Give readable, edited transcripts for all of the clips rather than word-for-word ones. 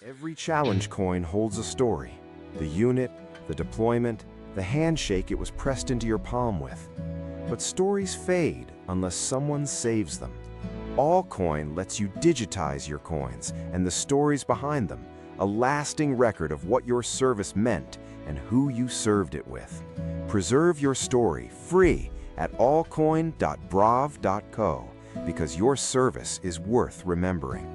Every challenge coin holds a story. The unit, the deployment, the handshake it was pressed into your palm with. But stories fade unless someone saves them. Allcoin lets you digitize your coins and the stories behind them, a lasting record of what your service meant and who you served it with. Preserve your story free at allcoin.brav.co because your service is worth remembering.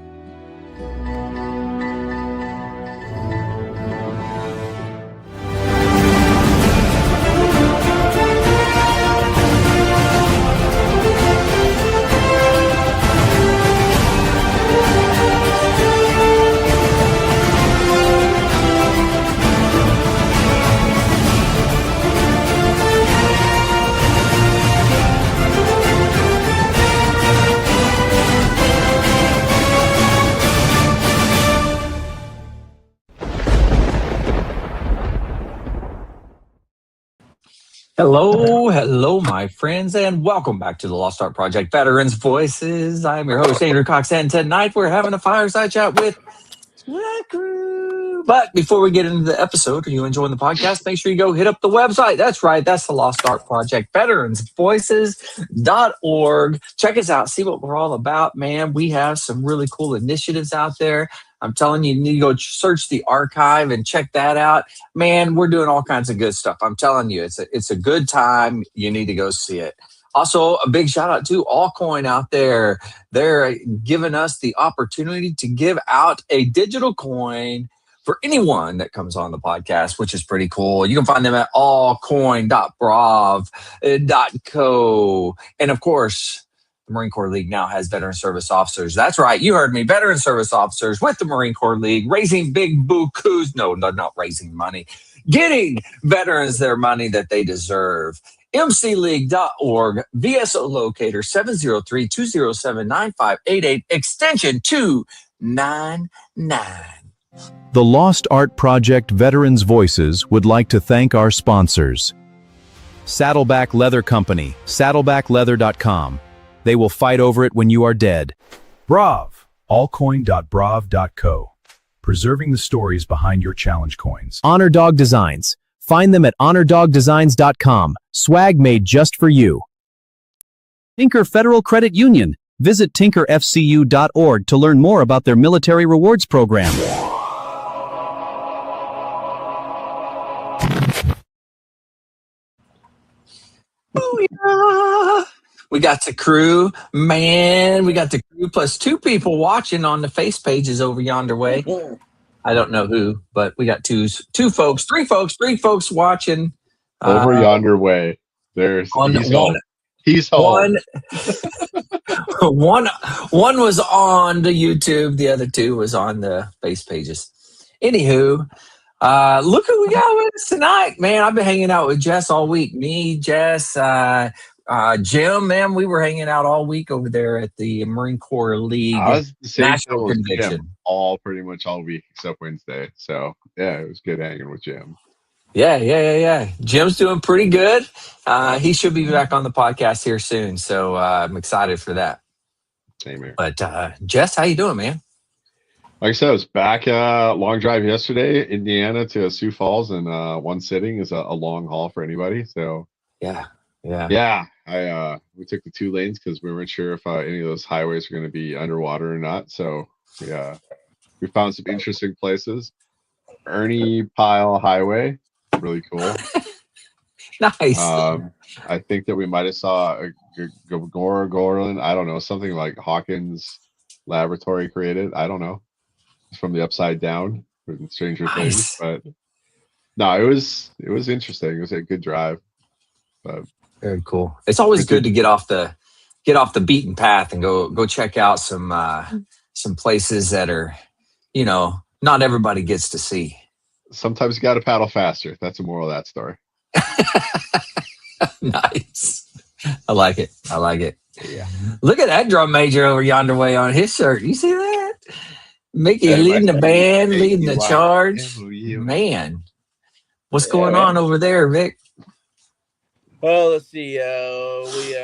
Hello, my friends, and welcome back to the Lost Art Project Veterans Voices. I'm your host, Andrew Cox, and tonight we're having a fireside chat with the crew. But before we get into the episode, are you enjoying the podcast? Make sure you go hit up the website. That's right, that's the Lost Art Project, veteransvoices.org. Check us out, see what we're all about, man. We have some really cool initiatives out there. I'm telling you, you need to go search the archive and check that out. Man, we're doing all kinds of good stuff. I'm telling you, it's a good time. You need to go see it. Also, a big shout out to Allcoin out there. They're giving us the opportunity to give out a digital coin for anyone that comes on the podcast, which is pretty cool. You can find them at allcoin.brav.co. And of course, the Marine Corps League now has veteran service officers. That's right. You heard me. Veteran service officers with the Marine Corps League, raising big bukus. No, not raising money. Getting veterans their money that they deserve. mcleague.org, VSO locator 703-207-9588, extension 299. The Lost Art Project Veterans Voices would like to thank our sponsors. Saddleback Leather Company, saddlebackleather.com. They will fight over it when you are dead. Brav, allcoin.brav.co. Preserving the stories behind your challenge coins. Honor Dog Designs. Find them at honordogdesigns.com. Swag made just for you. Tinker Federal Credit Union. Visit tinkerfcu.org to learn more about their military rewards program. Booyah! We got the crew, man. We got the crew plus two people watching on the face pages over yonder way. I don't know who, but we got three folks watching over yonder way. There's he's home. He's home. One was on the YouTube. The other two was on the face pages. Anywho, look who we got with us tonight, man. I've been hanging out with Jess all week. Me, Jess, Jim, man, we were hanging out all week over there at the Marine Corps League National Convention. Pretty much all week except Wednesday. So yeah, it was good hanging with Jim. Yeah. Jim's doing pretty good. He should be back on the podcast here soon. So I'm excited for that. Same here. But Jess, how you doing, man? Like I said, I was back long drive yesterday, Indiana to Sioux Falls, and one sitting is a long haul for anybody. So yeah. We took the 2 lanes because we weren't sure if any of those highways were going to be underwater or not. So yeah, we found some interesting places. Ernie Pyle Highway, really cool. Nice. I think that we might have saw a Gorlin. I don't know, something like Hawkins Laboratory created. I don't know. It's from the Upside Down, Stranger Things. But no, it was interesting. It was a good drive. But very cool. It's always good to get off the beaten path and go check out some places that are, not everybody gets to see. Sometimes you got to paddle faster. That's the moral of that story. Nice. I like it. Yeah. Look at that drum major over yonder way on his shirt. You see that? Mickey leading the band, leading the charge. Man, what's going on over there, Vic? Well, let's see. We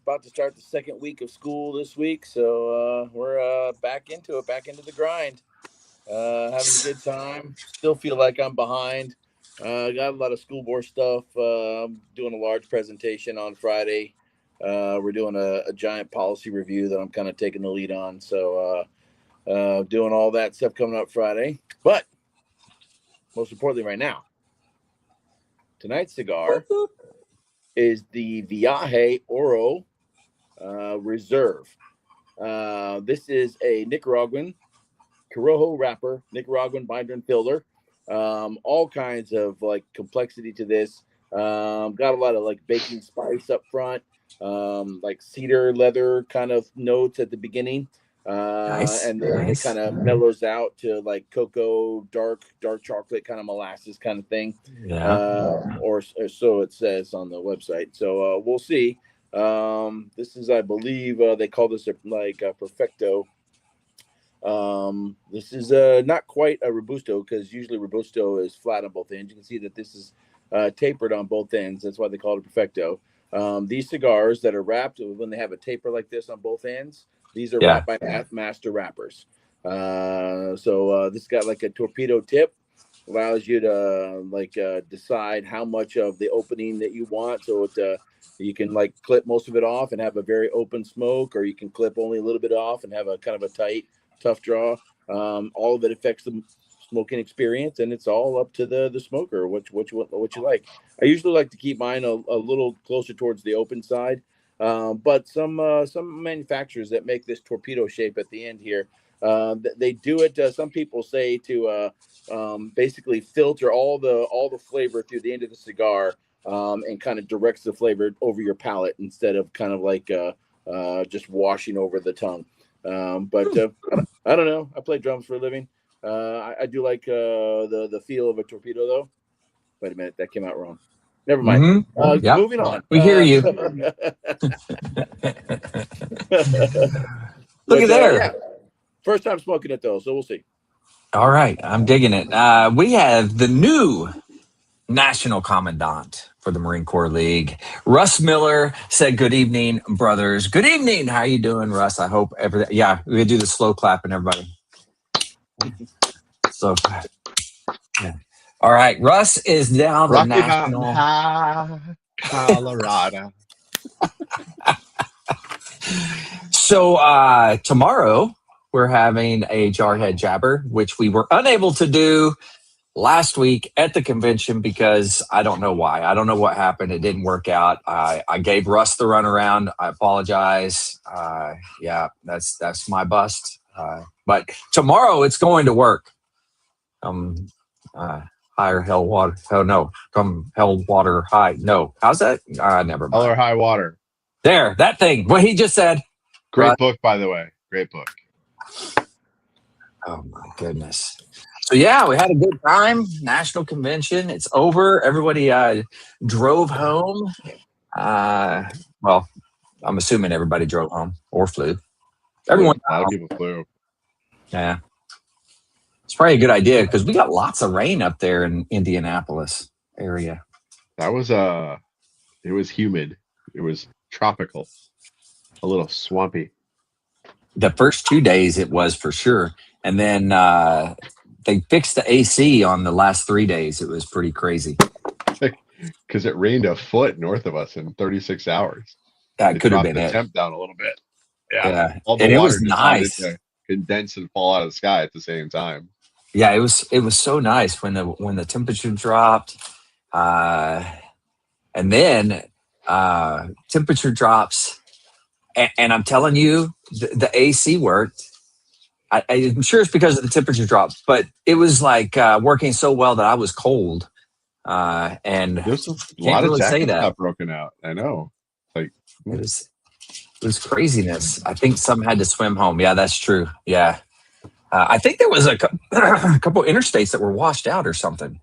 about to start the second week of school this week, so we're back into it, back into the grind. Having a good time. Still feel like I'm behind. Got a lot of school board stuff. I'm doing a large presentation on Friday. We're doing a giant policy review that I'm kind of taking the lead on. So doing all that stuff coming up Friday. But most importantly, right now, tonight's cigar is the Viaje Oro Reserve. This is a Nicaraguan Corojo wrapper, Nicaraguan binder and filler. All kinds of like complexity to this. Got a lot of like baking spice up front, like cedar leather kind of notes at the beginning. Nice. And then it kind of mellows out to like cocoa, dark chocolate, kind of molasses kind of thing. Yeah. Or so it says on the website. So we'll see. This is, I believe, they call this a perfecto. This is not quite a robusto, because usually robusto is flat on both ends. You can see that this is tapered on both ends. That's why they call it a perfecto. These cigars that are wrapped, when they have a taper like this on both ends, these are wrapped by master wrappers. So this got like a torpedo tip, allows you to decide how much of the opening that you want. So you can like clip most of it off and have a very open smoke, or you can clip only a little bit off and have a kind of a tight, tough draw. All of it affects the smoking experience, and it's all up to the smoker what you like. I usually like to keep mine a little closer towards the open side, but some manufacturers that make this torpedo shape at the end here, they do it. Some people say to basically filter all the flavor through the end of the cigar, and kind of directs the flavor over your palate instead of kind of like just washing over the tongue. But I don't know. I play drums for a living. I do like the feel of a torpedo, though. Wait a minute, that came out wrong. Never mind. Yep. Moving on. We hear you. Look at there. Yeah. First time smoking it, though, so we'll see. All right. I'm digging it. We have the new National Commandant for the Marine Corps League. Russ Miller said, "Good evening, brothers." Good evening. How you doing, Russ? I hope everything. Yeah, we're gonna do the slow clapping, everybody. Slow clap. Yeah. All right. Russ is now the national Colorado. So tomorrow we're having a Jarhead Jabber, which we were unable to do last week at the convention because I don't know why. I don't know what happened. It didn't work out. I gave Russ the runaround. I apologize. Yeah, that's my bust. But tomorrow it's going to work. Higher hell water. Oh no, come hell water high. No, how's that? Never mind. Hell or high water. There, that thing. What he just said. Great book, by the way. Great book. Oh my goodness. So yeah, we had a good time. National convention. It's over. Everybody drove home. Well, I'm assuming everybody drove home or flew. Everyone. A lot of people flew. Yeah. It's probably a good idea because we got lots of rain up there in Indianapolis area. That was it was humid. It was tropical. A little swampy. The first 2 days it was for sure. And then they fixed the AC on the last 3 days. It was pretty crazy. Because it rained a foot north of us in 36 hours. That could have been the it. Temp down a little bit. Yeah. All the and water it was nice to condense and fall out of the sky at the same time. Yeah, it was so nice when the temperature dropped, and then temperature drops, and I'm telling you, the AC worked. I'm sure it's because of the temperature drops, but it was like working so well that I was cold, and there's a can't lot of really say jackets that. got broken out. I know, like it was craziness. I think some had to swim home. Yeah, that's true. Yeah. I think there was a couple interstates that were washed out or something.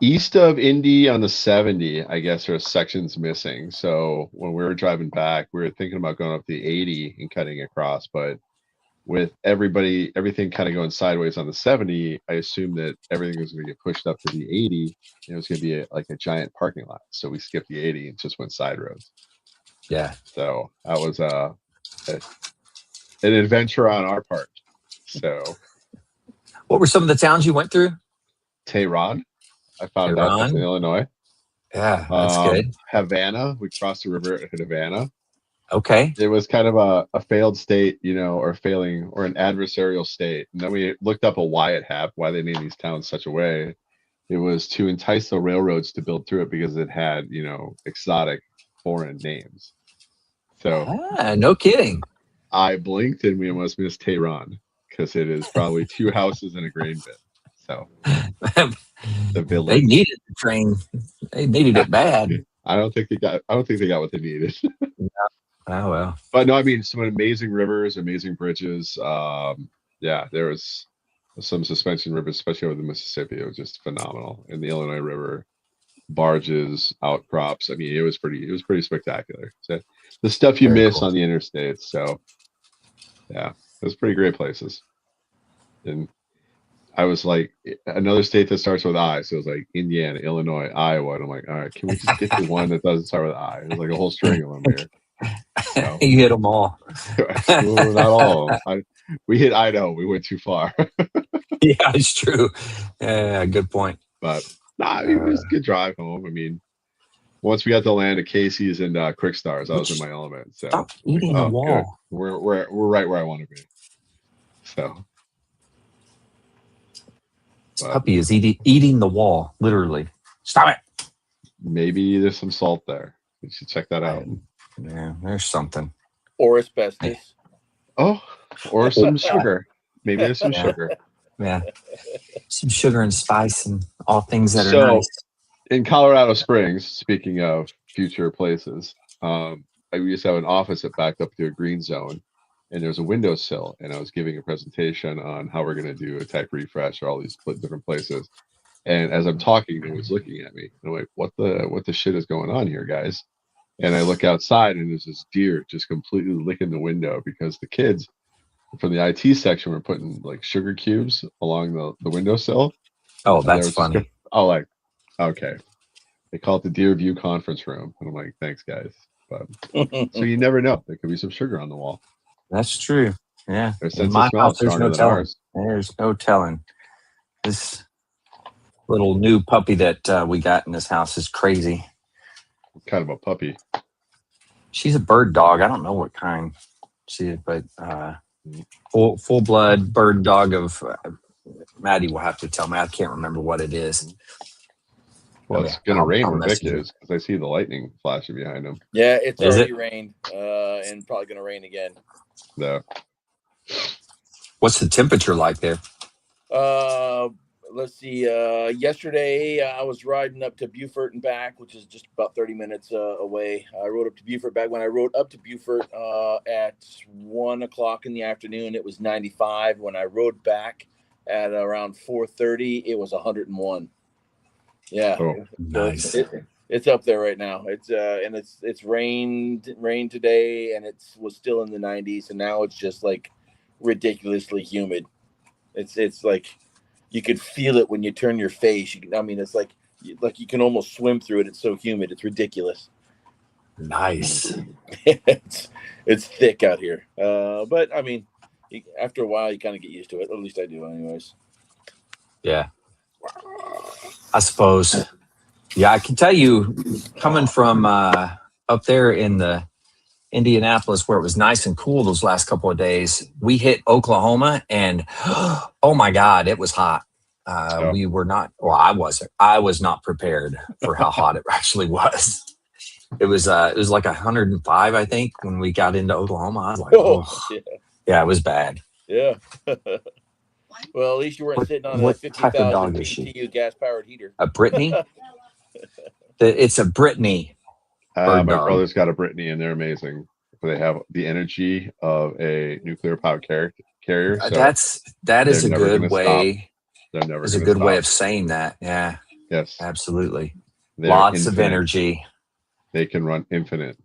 East of Indy on the 70, I guess there's sections missing. So when we were driving back, we were thinking about going up the 80 and cutting across, but with everything kind of going sideways on the 70, I assumed that everything was going to get pushed up to the 80. And it was going to be like a giant parking lot. So we skipped the 80 and just went side roads. Yeah. So that was an adventure on our part. So, what were some of the towns you went through? Tehran, I found out that's in Illinois. Yeah, that's good. Havana, we crossed the river at Havana. Okay. It was kind of a failed state, or an adversarial state. And then we looked up why they named these towns such a way. It was to entice the railroads to build through it because it had, exotic foreign names. So no kidding. I blinked and we almost missed Tehran because it is probably 2 houses and a grain bin. So the village. They needed the train. They needed it bad. I don't think they got what they needed. Oh well. But no, I mean, some amazing rivers, amazing bridges. Yeah, there was some suspension rivers, especially over the Mississippi. It was just phenomenal. And the Illinois River, barges, outcrops. I mean, it was pretty spectacular. So the stuff you miss on the interstates. So yeah, it was pretty great places. And I was like, another state that starts with I. So it was like Indiana, Illinois, Iowa. And I'm like, all right, can we just get to one that doesn't start with I? It was like a whole string of them here. So, you hit them all. well, not all. We hit Idaho. We went too far. Yeah, it's true. Yeah, good point. But it was a good drive home. I mean, once we got to land at Casey's and Quick Stars, I was in my element. So stop eating the wall. Good. We're right where I want to be. So this puppy is eating the wall, literally. Stop it. Maybe there's some salt there. You should check that out. Yeah, there's something. Or asbestos. Oh, or some sugar. Maybe there's some sugar. Yeah. Some sugar and spice and all things that are nice. In Colorado Springs, speaking of future places, I used to have an office that backed up to a green zone, and there's a windowsill, and I was giving a presentation on how we're going to do a tech refresh or all these different places. And as I'm talking, they was looking at me. And I'm like, what the shit is going on here, guys? And I look outside, and there's this deer just completely licking the window because the kids from the IT section were putting like sugar cubes along the windowsill. Oh, that's funny. Okay. They call it the Deer View Conference Room. And I'm like, thanks, guys. But so you never know. There could be some sugar on the wall. That's true. Yeah. In my house, there's no telling. There's no telling. This little new puppy that we got in this house is crazy. What kind of a puppy? She's a bird dog. I don't know what kind she is, but full blood bird dog of Maddie will have to tell me. I can't remember what it is. Well, it's gonna rain where Vic is because I see the lightning flashing behind him. Yeah, it's already rained, and probably gonna rain again. No. What's the temperature like there? Let's see. Yesterday I was riding up to Beaufort and back, which is just about 30 minutes away. I rode up to Beaufort back. When I rode up to Beaufort at 1 o'clock in the afternoon, it was 95. When I rode back at around 4:30, it was 101. Yeah, nice. It's up there right now. It's and it's rained today, and it was still in the 90s, and now it's just like ridiculously humid. It's like you could feel it when you turn your face. It's like you can almost swim through it. It's so humid. It's ridiculous. Nice. it's thick out here. But I mean, after a while, you kind of get used to it. At least I do, anyways. Yeah. I suppose. Yeah, I can tell you, coming from up there in the Indianapolis, where it was nice and cool those last couple of days, we hit Oklahoma, and oh my God, it was hot. We were not. Well, I wasn't. I was not prepared for how hot it actually was. It was like 105, I think, when we got into Oklahoma. I was like, yeah, it was bad. Yeah. Well, at least you weren't sitting on a 50,000 BTU gas-powered heater. A Brittany? It's a Brittany. My brother's got a Brittany, and they're amazing. They have the energy of a nuclear-powered carrier. So that is a good way. They're never. Is a good way of saying that. Yeah. Yes. Absolutely. They're Lots of energy. They can run infinite.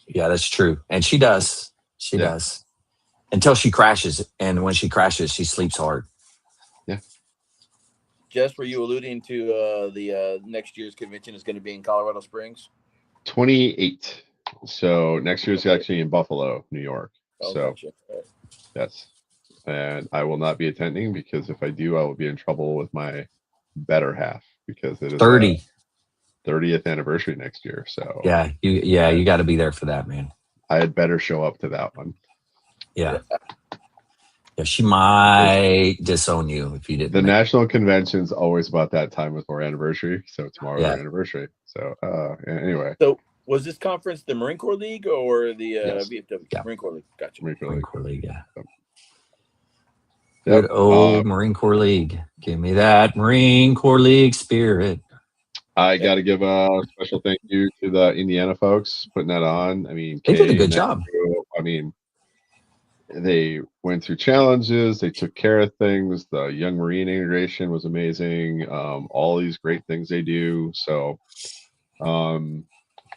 Yeah, that's true, and she does. She does. until she crashes. And when she crashes, she sleeps hard. Yeah. Jess, were you alluding to the next year's convention is going to be in Colorado Springs? 28. So next year's actually in Buffalo, New York. Oh, so gotcha. Right. yes. And I will not be attending because if I do, I will be in trouble with my better half because it is 30. 30th anniversary next year. So you got to be there for that, man. I had better show up to that one. Yeah. Yeah, she might disown you if you didn't. The national convention's always about that time with our anniversary. So tomorrow's our Yeah. anniversary. So anyway. So was this conference the Marine Corps League or the Yes. VFW? Yeah. Marine Corps League. Gotcha. Marine Corps League, yeah. Yep. Good old Marine Corps League. Give me that Marine Corps League spirit. I got to give a special thank you to the Indiana folks putting that on. I mean, They did a Kay good and job. Andrew, I mean, they went through challenges. They took care of things. The Young Marine integration was amazing. All these great things they do. So,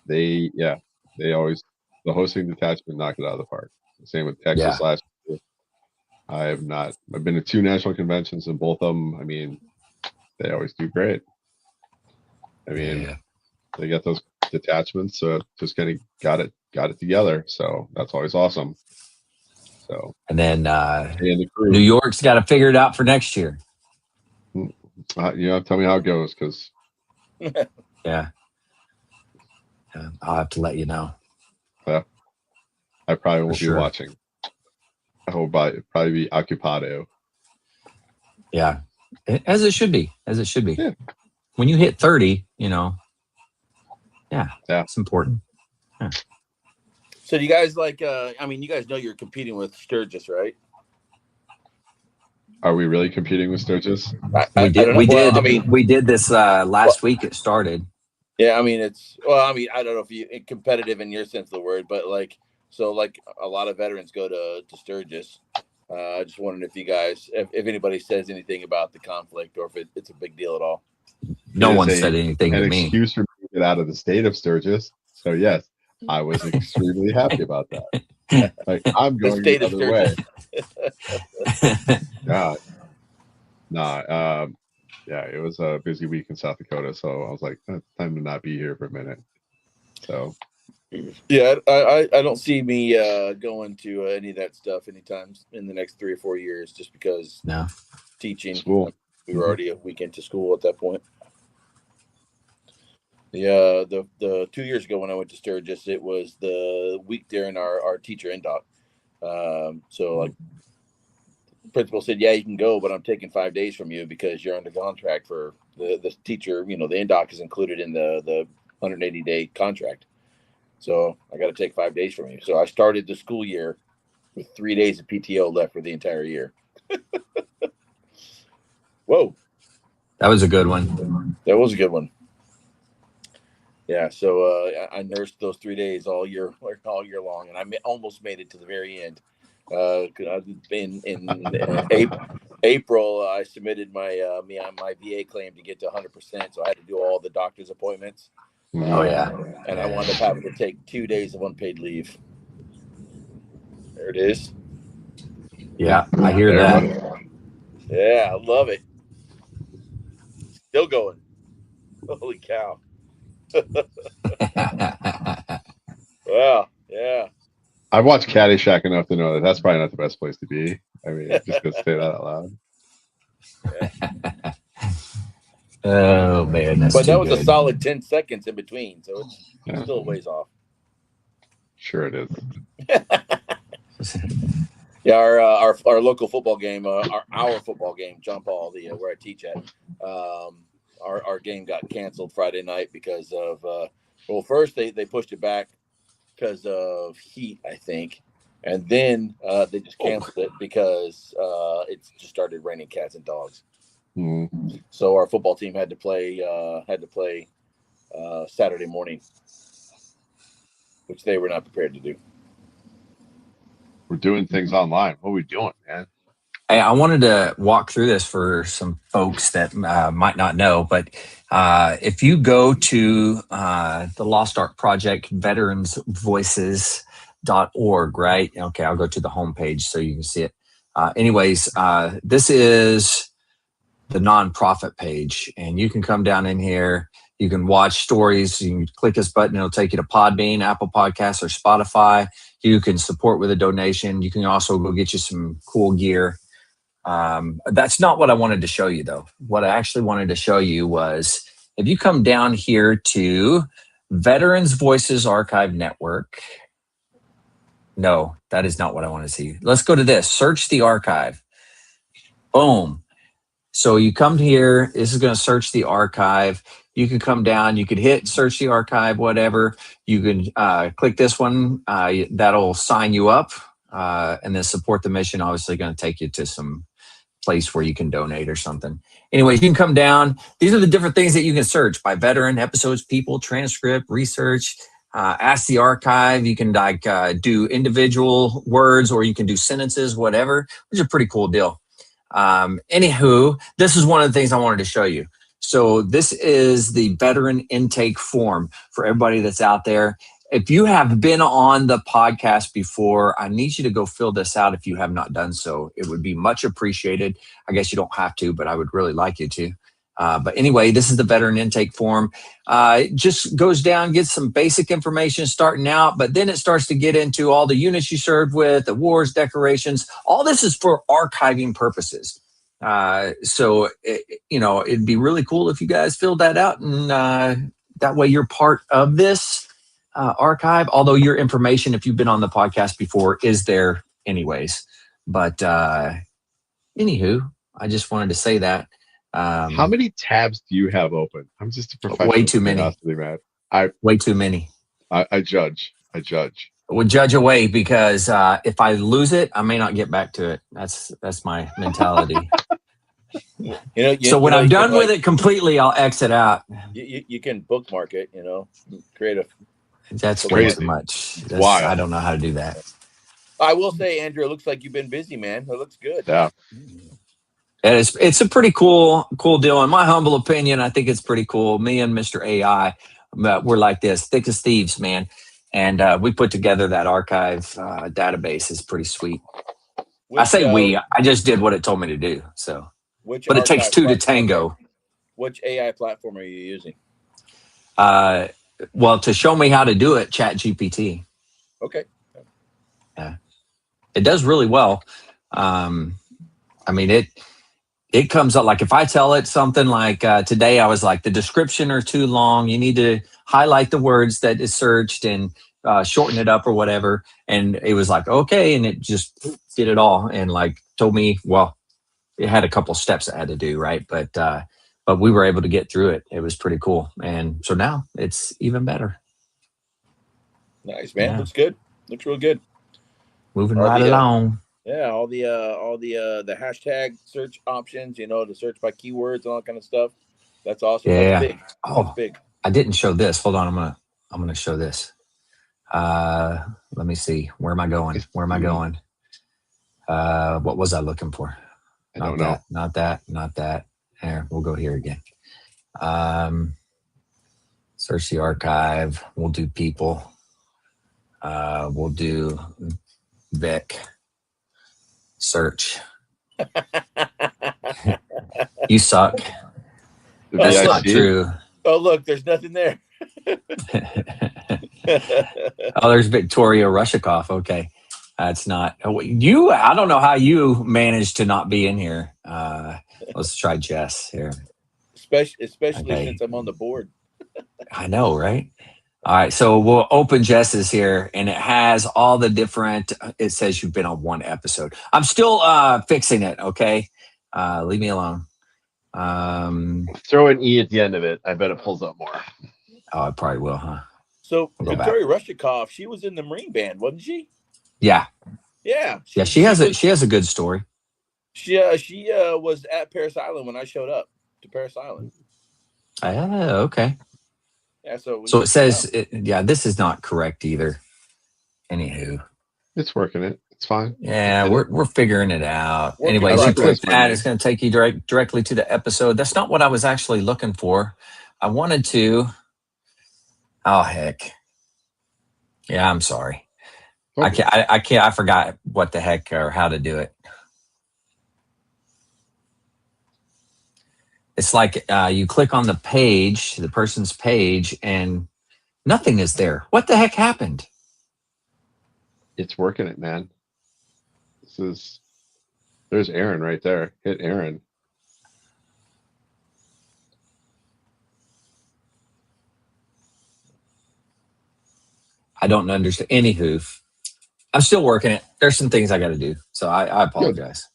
they always, the hosting detachment knocked it out of the park. Same with Texas last year. I've been to 2 national conventions and both of them, I mean, they always do great. I mean, they got those detachments, so just kind of got it together. So that's always awesome. So and then the crew. New York's got to figure it out for next year. Tell me how it goes, because Yeah, I'll have to let you know. I probably won't sure. be watching. I will probably be occupado. Yeah, as it should be. Yeah. When you hit 30, it's important. Yeah. So do you guys you guys know you're competing with Sturgis, right? Are we really competing with Sturgis? We did this last week. It started. Yeah, I mean I don't know if you competitive in your sense of the word, but a lot of veterans go to Sturgis. I just wondering if you guys, if anybody says anything about the conflict or if it's a big deal at all. No one said anything to me. An excuse for me to get out of the state of Sturgis. So yes, I was extremely happy about that. Like, I'm going the other way. It was a busy week in South Dakota, so I was like, it's time to not be here for a minute. So yeah, I don't see me going to any of that stuff anytime in the next 3 or 4 years, just because teaching. School. We were already a week into school at that point. The 2 years ago when I went to Sturgis, it was the week during our teacher NDOC. So principal said, yeah, you can go, but I'm taking 5 days from you because you're under contract for the teacher. The NDOC is included in the 180-day contract. So I got to take 5 days from you. So I started the school year with 3 days of PTO left for the entire year. Whoa. That was a good one. That was a good one. Yeah. So I nursed those 3 days all year long, and I almost made it to the very end. In April, I submitted my VA claim to get to 100%. So I had to do all the doctor's appointments. Oh yeah. And I wound up having to take 2 days of unpaid leave. There it is. Yeah, I hear that. Yeah, I love it. Still going. Holy cow. Wow. Yeah. I've watched Caddyshack enough to know that that's probably not the best place to be. I mean, just to say that out loud. Yeah. Oh man, but that was a solid 10 seconds in between, so it's still a ways off. Sure it is. Yeah, our local football game, our football game, John Paul, where I teach at, our game got canceled Friday night because of first they pushed it back because of heat, I think, and then they just canceled it because it just started raining cats and dogs. Mm-hmm. So our football team had to play Saturday morning, which they were not prepared to do. We're doing things online. What are we doing, man? Hey, I wanted to walk through this for some folks that might not know, but if you go to the Lost Ark Project Veterans Voices .org, right? Okay, I'll go to the homepage so you can see it. Anyways, this is the nonprofit page, and you can come down in here. You can watch stories. You can click this button. It'll take you to Podbean, Apple Podcasts, or Spotify. You can support with a donation. You can also go get you some cool gear. That's not what I wanted to show you, though. What I actually wanted to show you was if you come down here to Veterans Voices Archive Network. No, that is not what I want to see. Let's go to this. Search the archive. Boom. So you come here. This is going to search the archive. You can come down. You could hit search the archive, whatever. You can click this one. That'll sign you up. And then support the mission. Obviously going to take you to some place where you can donate or something. Anyways, you can come down. These are the different things that you can search by veteran, episodes, people, transcript, research, ask the archive. You can do individual words, or you can do sentences, whatever, which is a pretty cool deal. Anywho, this is one of the things I wanted to show you. So this is the veteran intake form for everybody that's out there. If you have been on the podcast before, I need you to go fill this out if you have not done so. It would be much appreciated. I guess you don't have to, but I would really like you to. But anyway, this is the veteran intake form. It just goes down, gets some basic information starting out, but then it starts to get into all the units you served with, awards, decorations. All this is for archiving purposes. So it'd be really cool if you guys filled that out, and that way you're part of this archive, although your information, if you've been on the podcast before, is there anyways. But anywho, I just wanted to say that. How many tabs do you have open? I'm just a professional. Way too many. Man. Way too many. I judge. Well, judge away, because if I lose it, I may not get back to it. That's my mentality. So when I'm done with it completely, I'll exit out. You can bookmark it. Create a. That's way too much. Why? I don't know how to do that. I will say, Andrew, it looks like you've been busy, man. It looks good. Yeah. It's a pretty cool deal. In my humble opinion, I think it's pretty cool. Me and Mr. AI, we're like this, thick as thieves, man. And we put together that archive database. Is pretty sweet. I just did what it told me to do. So, but it takes two to tango. Which AI platform are you using? Well, to show me how to do it, ChatGPT. Okay. Yeah, it does really well. I mean, it comes up like if I tell it something like today, I was like, the description are too long. You need to highlight the words that is searched and shorten it up or whatever. And it was like, okay. And it just did it all and like told me, well, it had a couple steps I had to do. Right. But we were able to get through it. It was pretty cool. And so now it's even better. Nice, man. Yeah. Looks good. Looks real good. Moving right along. Yeah, all the hashtag search options, to search by keywords and all that kind of stuff. That's awesome. Yeah. That's big. That's big. I didn't show this. Hold on, I'm gonna show this. Let me see. Where am I going? What was I looking for? I don't know. Not that. There, we'll go here again. Search the archive. We'll do people. We'll do Vic. Search. You suck. That's not true. Oh, look, there's nothing there. Oh, there's Victoria Rushikoff. Okay. That's not you. I don't know how you managed to not be in here. Let's try Jess here. Especially since I'm on the board. I know, right? All right, so we'll open Jess's here, and it has all the different. It says you've been on one episode. I'm still fixing it. Okay, leave me alone. Throw an E at the end of it. I bet it pulls up more. Oh, it probably will, huh? So Victoria Rushikoff, she was in the Marine Band, wasn't she? Yeah. Yeah. She has a good story. She was at Parris Island when I showed up to Parris Island. Okay. Yeah, so it says, this is not correct either. Anywho, it's working. It's fine. Yeah, we're figuring it out. Anyways, you click that. It's going to take you directly to the episode. That's not what I was actually looking for. I wanted to. Oh heck. Yeah, I'm sorry. I forgot what the heck or how to do it. It's like you click on the page, the person's page, and nothing is there. What the heck happened? It's working it, man. There's Aaron right there. Hit Aaron. I don't understand. Anywho, I'm still working it. There's some things I got to do, so I apologize. Good.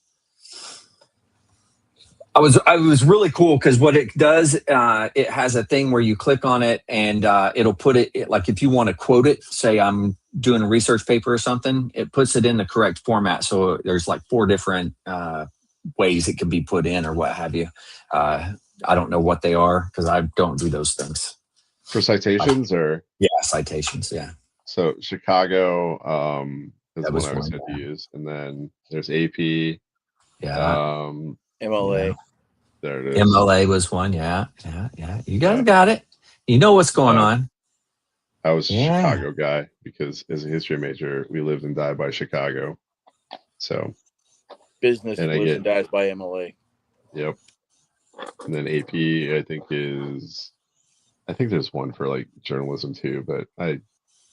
I was really cool because what it does, it has a thing where you click on it and it'll put it like if you want to quote it, say I'm doing a research paper or something, it puts it in the correct format. So there's like 4 different ways it can be put in or what have you. I don't know what they are because I don't do those things. For citations or? Yeah, citations, yeah. So Chicago is the one I was had to use. And then there's AP. Yeah. MLA. Yeah. There it is. MLA was one. Yeah. You guys got it. You know what's going on. I was a Chicago guy because as a history major, we lived and died by Chicago. So business lives and dies by MLA. Yep. And then AP, I think there's one for like journalism too, but I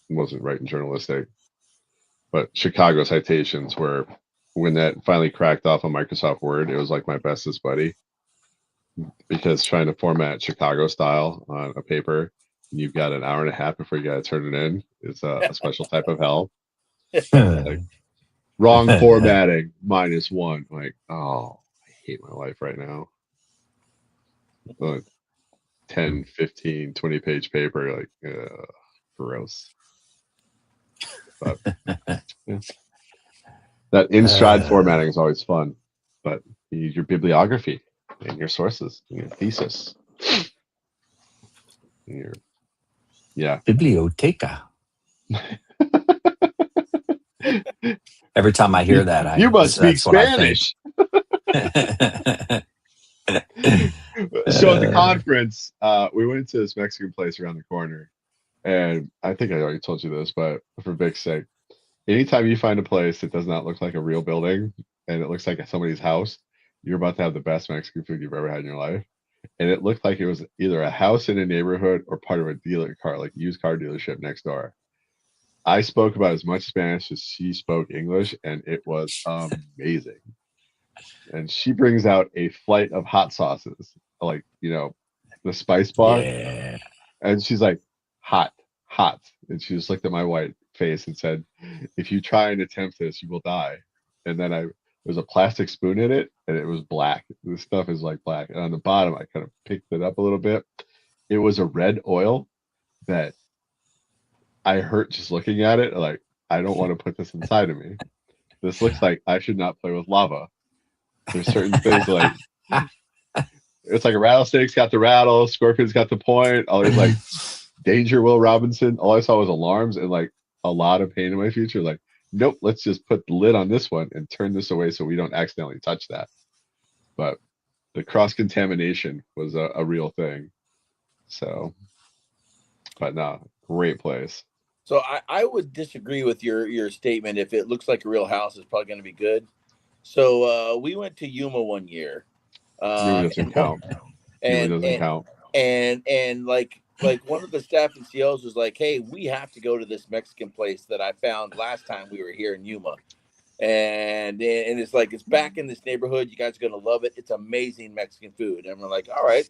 wasn't writing journalistic. But Chicago citations were, when that finally cracked off on Microsoft Word, it was like my bestest buddy. Because trying to format Chicago style on a paper, and you've got an hour and a half before you got to turn it in, is a special type of hell. Like, wrong formatting, -1. Like, oh, I hate my life right now. 10, 15, 20 page paper, like, gross. But yeah. That in-stride formatting is always fun, but you need your bibliography and your sources and your thesis. And Biblioteca. Every time I hear that, you must speak Spanish. So at the conference, we went to this Mexican place around the corner, and I think I already told you this, but for Vic's sake, anytime you find a place that does not look like a real building and it looks like somebody's house, you're about to have the best Mexican food you've ever had in your life. And it looked like it was either a house in a neighborhood or part of a dealer car, like used car dealership next door. I spoke about as much Spanish as she spoke English, and it was amazing. And she brings out a flight of hot sauces, like, the spice bar. Yeah. And she's like, hot. And she just looked at my white face and said, if you try and attempt this, you will die. And then there was a plastic spoon in it, and it was black. This stuff is like black. And on the bottom, I kind of picked it up a little bit. It was a red oil that I hurt just looking at it. Like, I don't want to put this inside of me. This looks like I should not play with lava. There's certain things like, it's like a rattlesnake's got the rattle, scorpion's got the point, all these like danger Will Robinson. All I saw was alarms and like a lot of pain in my future. Like, nope, let's just put the lid on this one and turn this away so we don't accidentally touch that. But the cross-contamination was a real thing. So, but no, great place. So I would disagree with your statement. If it looks like a real house, it's probably going to be good. So we went to Yuma one year. Really doesn't count. And like one of the staff and COs was like, hey, we have to go to this Mexican place that I found last time we were here in Yuma. And it's like, it's back in this neighborhood. You guys are going to love it. It's amazing Mexican food. And we're like, all right,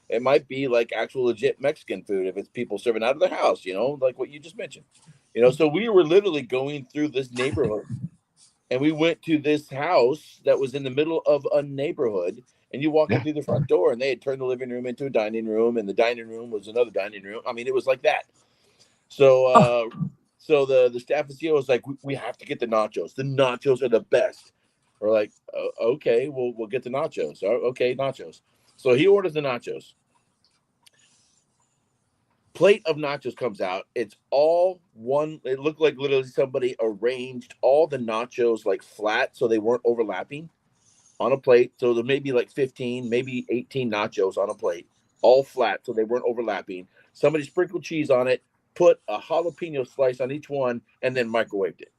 it might be like actual legit Mexican food if it's people serving out of their house, like what you just mentioned. So we were literally going through this neighborhood, and we went to this house that was in the middle of a neighborhood, and you walk in through the front door, and they had turned the living room into a dining room, and the dining room was another dining room. I mean, it was like that. So so the staff and CEO was like, we have to get the nachos. The nachos are the best. We're like, okay, we'll get the nachos. Okay, nachos. So he orders the nachos. Plate of nachos comes out. It's all one. It looked like literally somebody arranged all the nachos like flat so they weren't overlapping on a plate. So there may be like 15, maybe 18 nachos on a plate, all flat so they weren't overlapping. Somebody sprinkled cheese on it, put a jalapeno slice on each one, and then microwaved it.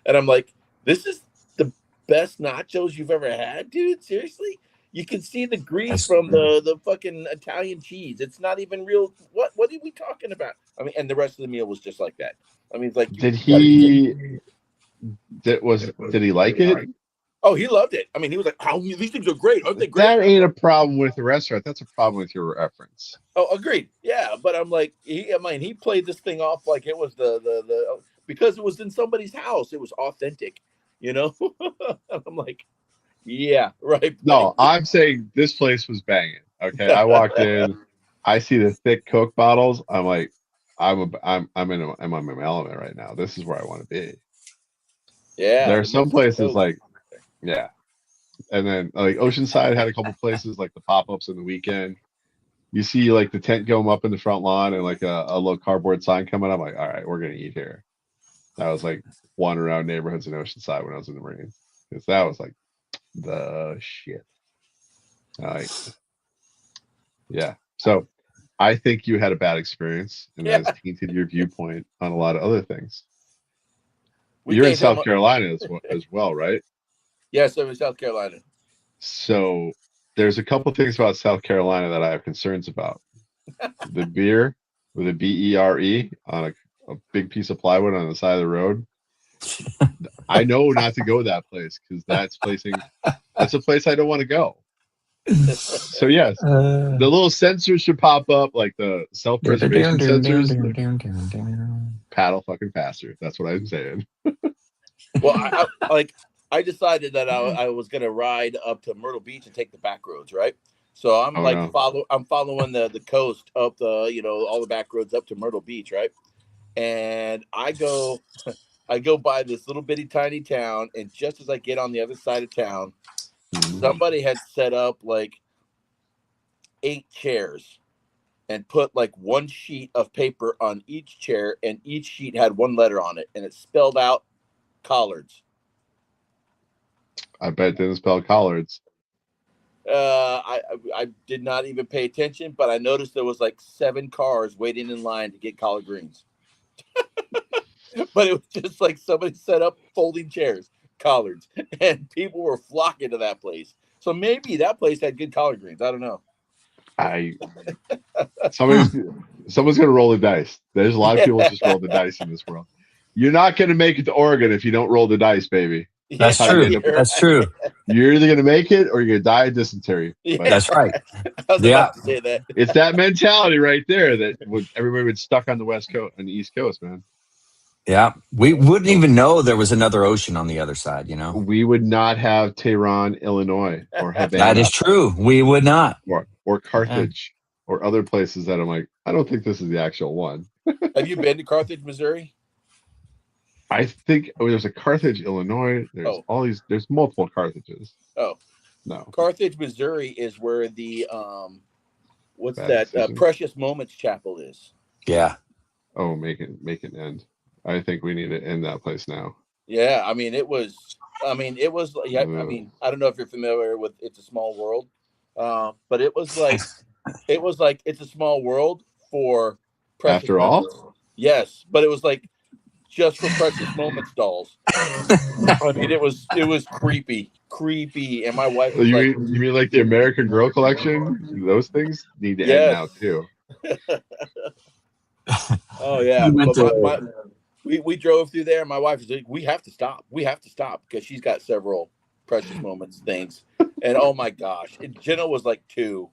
And I'm like, this is the best nachos you've ever had, dude? Seriously? You can see the grease from the fucking Italian cheese. It's not even real. What are we talking about? I mean, and the rest of the meal was just like that. I mean, it's like, did he like it? Oh, he loved it. I mean, he was like, "Oh, these things are great, aren't they great?" That ain't a problem with the restaurant. That's a problem with your reference. Oh, agreed. Yeah, but I'm like, he played this thing off like it was the because it was in somebody's house. It was authentic, you know. I'm like, yeah, right. No, I'm saying this place was banging. Okay, I walked in, I see the thick Coke bottles. I'm like, I'm in my element right now. This is where I want to be. Yeah, there are some places like, yeah, and then like Oceanside had a couple places like the pop-ups in the weekend. You see like the tent going up in the front lawn and like a little cardboard sign coming up. Like, all right, we're gonna eat here. I was like wandering around neighborhoods in Oceanside when I was in the Marines, because that was like the shit. Like, yeah. So I think you had a bad experience, and that has tainted your viewpoint on a lot of other things. You're in South Carolina as well, right? Yes, I'm in South Carolina. So there's a couple things about South Carolina that I have concerns about. The beer with a BERE on a big piece of plywood on the side of the road. I know not to go to that place because that's a place I don't want to go. So yes, the little sensors should pop up, like the self-preservation sensors. Paddle fucking faster. That's what I'm saying. Well, I decided that I was gonna ride up to Myrtle Beach and take the back roads, right? So I'm I'm following the coast up all the back roads up to Myrtle Beach, right? And I go by this little bitty tiny town, and just as I get on the other side of town, somebody had set up like 8 chairs and put like one sheet of paper on each chair, and each sheet had one letter on it, and it spelled out collards. I bet it didn't spell collards. I did not even pay attention, but I noticed there was like 7 cars waiting in line to get collard greens. But it was just like somebody set up folding chairs, collards, and people were flocking to that place. So maybe that place had good collard greens. I don't know. Someone's gonna roll the dice. There's a lot of people just roll the dice in this world. You're not gonna make it to Oregon if you don't roll the dice, baby. That's true. That's true. You're either gonna make it or you're gonna die of dysentery. Yeah. That's right. I was about to say that. It's that mentality right there that everybody was stuck on the West Coast and the East Coast, man. Yeah, we wouldn't even know there was another ocean on the other side, you know? We would not have Tehran, Illinois, or Havana. That is true. We would not. Or Carthage, or other places that I'm like, I don't think this is the actual one. Have you been to Carthage, Missouri? I think there's a Carthage, Illinois. There's there's multiple Carthages. Oh. No. Carthage, Missouri is where the, Precious Moments Chapel is. Yeah. Oh, make it end. I think we need to end that place now. Yeah, I mean, it was. Yeah, I mean, I don't know if you're familiar with It's a Small World, but it was like, It's a Small World for Precious After Moments. all. Yes, but it was like just for Precious Moments dolls. I mean, it was creepy, and my wife. Was you mean like the American Girl collection? Those things need to end now too. Oh yeah. We drove through there. My wife was like, we have to stop because she's got several Precious Moments things. And oh my gosh, Jenna was like 2,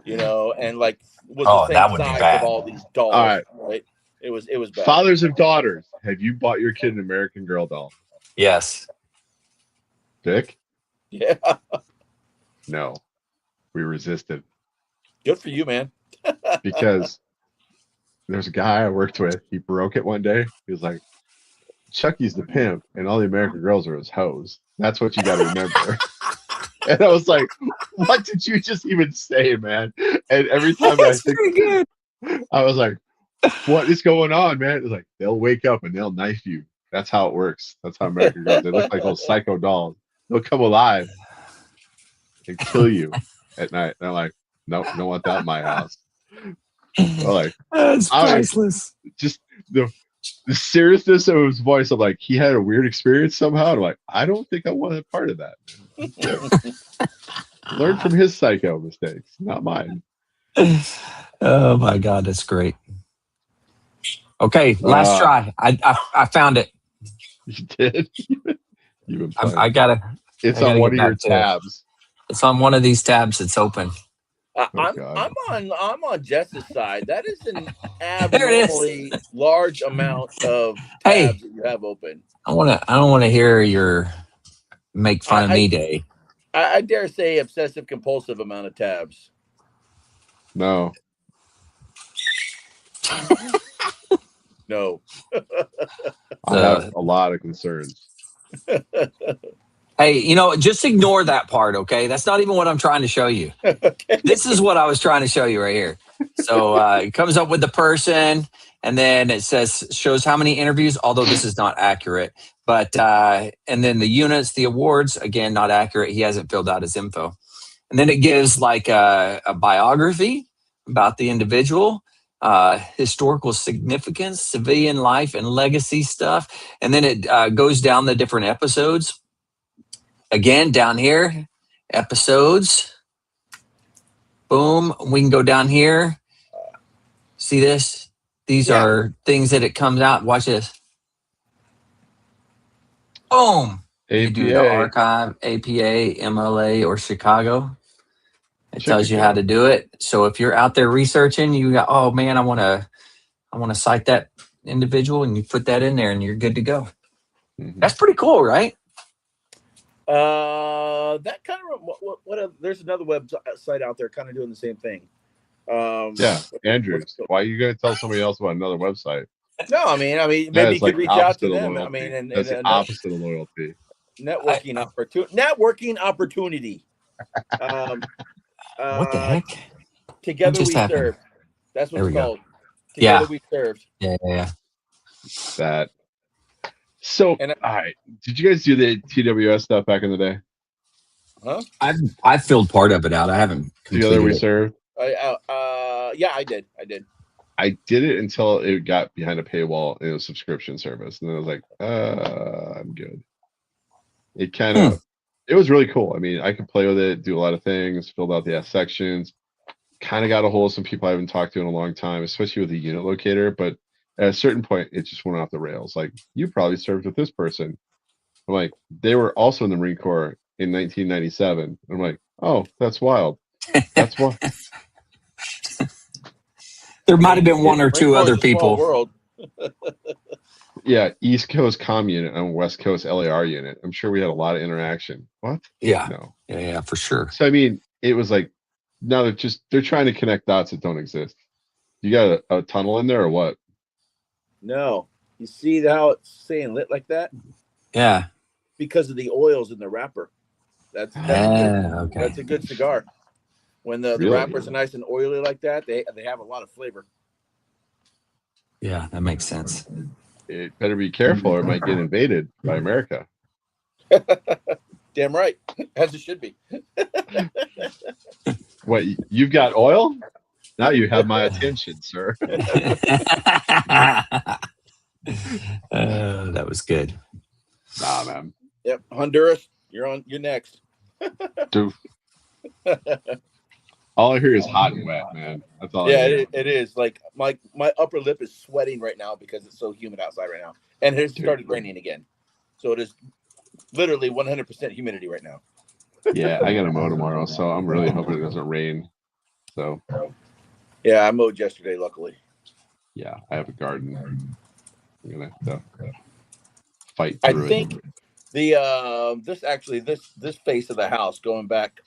and like was the same that would size be bad. of all these dolls. All right. It was bad. Fathers of daughters, have you bought your kid an American Girl doll? Yes. Dick? Yeah. No. We resisted. Good for you, man. Because there's a guy I worked with. He broke it one day. He was like, Chucky's the pimp, and all the American Girls are his hoes. That's what you got to remember. And I was like, what did you just even say, man? And every time I was like, what is going on, man? It's like, they'll wake up and they'll knife you. That's how it works. That's how American Girls. They look like those psycho dolls. They'll come alive and kill you at night. And I'm like, nope, don't want that in my house. Like, That's I priceless. just the seriousness of his voice. I'm like, he had a weird experience somehow. I'm like, I don't think I want a part of that. Learn from his psycho mistakes, not mine. Oh my God, that's great. Okay, last try. I found it. You did. You've been playing. I gotta. It's I on gotta one get of your back to it. tabs. It's on one of these tabs that's open. God. I'm on Jess's side. That is an There it is. abnormally large amount of Hey. tabs that you have open. I don't want to hear your make fun of me day. I dare say obsessive compulsive amount of tabs. No. No. I have a lot of concerns. Hey, just ignore that part, okay? That's not even what I'm trying to show you. Okay. This is what I was trying to show you right here. So it comes up with the person, and then it shows how many interviews, although this is not accurate. But and then the units, the awards, again, not accurate. He hasn't filled out his info. And then it gives like a biography about the individual, historical significance, civilian life and legacy stuff. And then it goes down the different episodes. Again, down here, episodes. Boom. We can go down here. See this? These are things that it comes out. Watch this. Boom. APA. You do the archive, APA, MLA, or Chicago. It tells you how to do it. So if you're out there researching, you got, oh man, I want to cite that individual, and you put that in there, and you're good to go. Mm-hmm. That's pretty cool, right? That kind of there's another website out there kind of doing the same thing. Andrews, why are you going to tell somebody else about another website? No, I mean, maybe you could reach out to them. I mean, and that's the opposite of loyalty. Networking opportunity. What the heck? Together we serve. That's what it's called. Together we served. Yeah. That. So, all right. Did you guys do the TWS stuff back in the day? Huh? I've filled part of it out. I haven't. Together we served. Yeah, I did. I did it until it got behind a paywall in a subscription service, and then I was like, I'm good. It kind of, it was really cool. I mean, I could play with it, do a lot of things, filled out the S sections, kind of got a hold of some people I haven't talked to in a long time, especially with the unit locator. But at a certain point, it just went off the rails. Like, you probably served with this person. I'm like, they were also in the Marine Corps in 1997. I'm like, oh, that's wild. That's why. There might have been one or two other people. World. Yeah, East Coast Comm unit and West Coast LAR unit. I'm sure we had a lot of interaction. What? Yeah. No. Yeah, for sure. So I mean, it was like, now they're trying to connect dots that don't exist. You got a tunnel in there or what? No. You see how it's saying lit like that? Yeah. Because of the oils in the wrapper. That's a good cigar. When the wrappers are nice and oily like that, they have a lot of flavor. Yeah, that makes sense. It better be careful or it might get invaded by America. Damn right. As it should be. What, you've got oil? Now you have my attention, sir. That was good. Nah, man. Yep. Honduras, you're next. Dude. All I hear is hot and wet, man. That's all. Yeah, it is. Like my upper lip is sweating right now because it's so humid outside right now, and it started raining again. So it is literally 100% humidity right now. Yeah, I got to mow tomorrow, so I'm really hoping it doesn't rain. So. Yeah, I mowed yesterday, luckily. Yeah, I have a garden. I'm gonna have to fight through it. I think this face of the house going back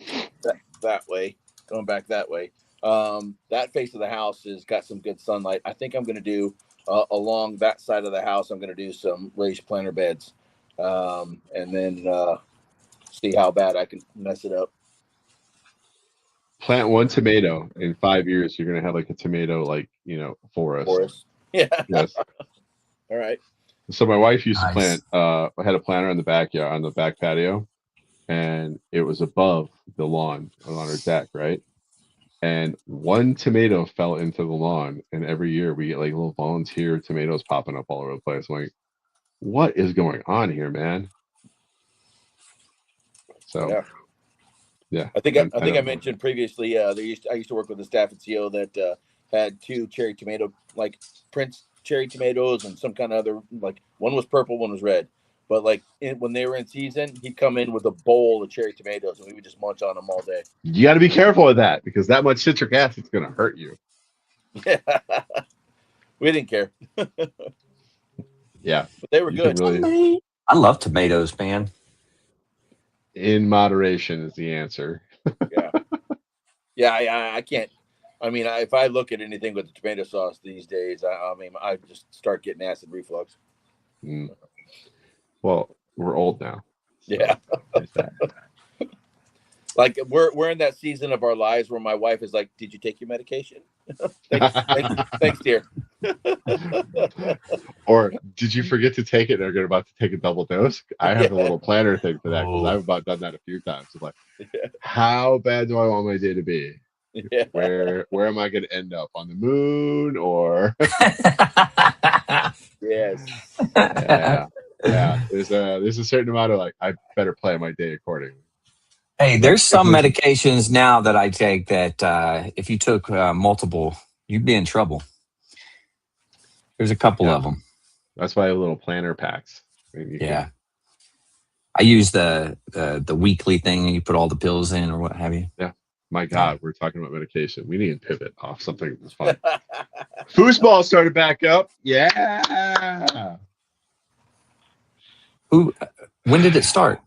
that way. Going back that way, that face of the house has got some good sunlight. I think I'm going to do along that side of the house. I'm going to do some raised planter beds, and then see how bad I can mess it up. Plant one tomato. In 5 years, you're going to have like a tomato, forest. Yeah. Yes. All right. So my wife used to plant. I had a planter in the backyard, on the back patio, and it was above the lawn on her deck, right? and one tomato fell into the lawn, and every year we get like little volunteer tomatoes popping up all over the place. I'm like, what is going on here, man? So yeah, I think I mentioned previously. I used to work with a staff at CO that had 2 cherry tomato, like Prince cherry tomatoes, and some kind of other, like one was purple, one was red. But like when they were in season, he'd come in with a bowl of cherry tomatoes, and we would just munch on them all day. You got to be careful with that, because that much citric acid is going to hurt you. Yeah, we didn't care. Yeah, but they were good. Really... I love tomatoes, man. In moderation is the answer. Yeah, I can't. I mean, if I look at anything with the tomato sauce these days, I mean, I just start getting acid reflux. Well, we're old now. So yeah. Like we're in that season of our lives where my wife is like, "Did you take your medication?" thanks, dear. Or did you forget to take it? And they're about to take a double dose. I have a little planner thing for that, because I've about done that a few times. It's like, how bad do I want my day to be? Yeah. Where am I going to end up, on the moon or? Yes. Yeah. There's a certain amount of like, I better plan my day accordingly. Hey, there's some medications now that I take that if you took multiple, you'd be in trouble. There's a couple of them. That's why I have little planner packs. Yeah. I use the weekly thing, and you put all the pills in or what have you. Yeah. My God, we're talking about medication. We need to pivot off something that's fun. Foosball started back up. Yeah. When did it start?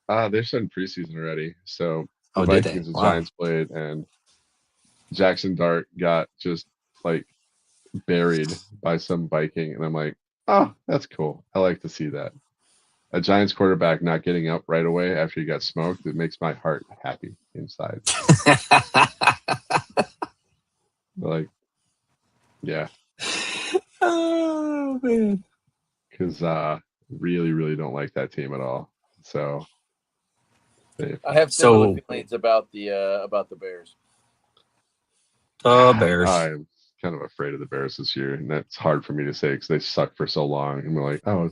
They're starting preseason already. So the did Vikings they? and Giants played, and Jackson Dart got just like buried by some Viking, and I'm like, oh, that's cool. I like to see that. A Giants quarterback not getting up right away after he got smoked, it makes my heart happy inside. Like, yeah. Oh man. Because really don't like that team at all. So I have similar feelings about the Bears. Bears. I'm kind of afraid of the Bears this year, and that's hard for me to say because they sucked for so long. And we're like, oh,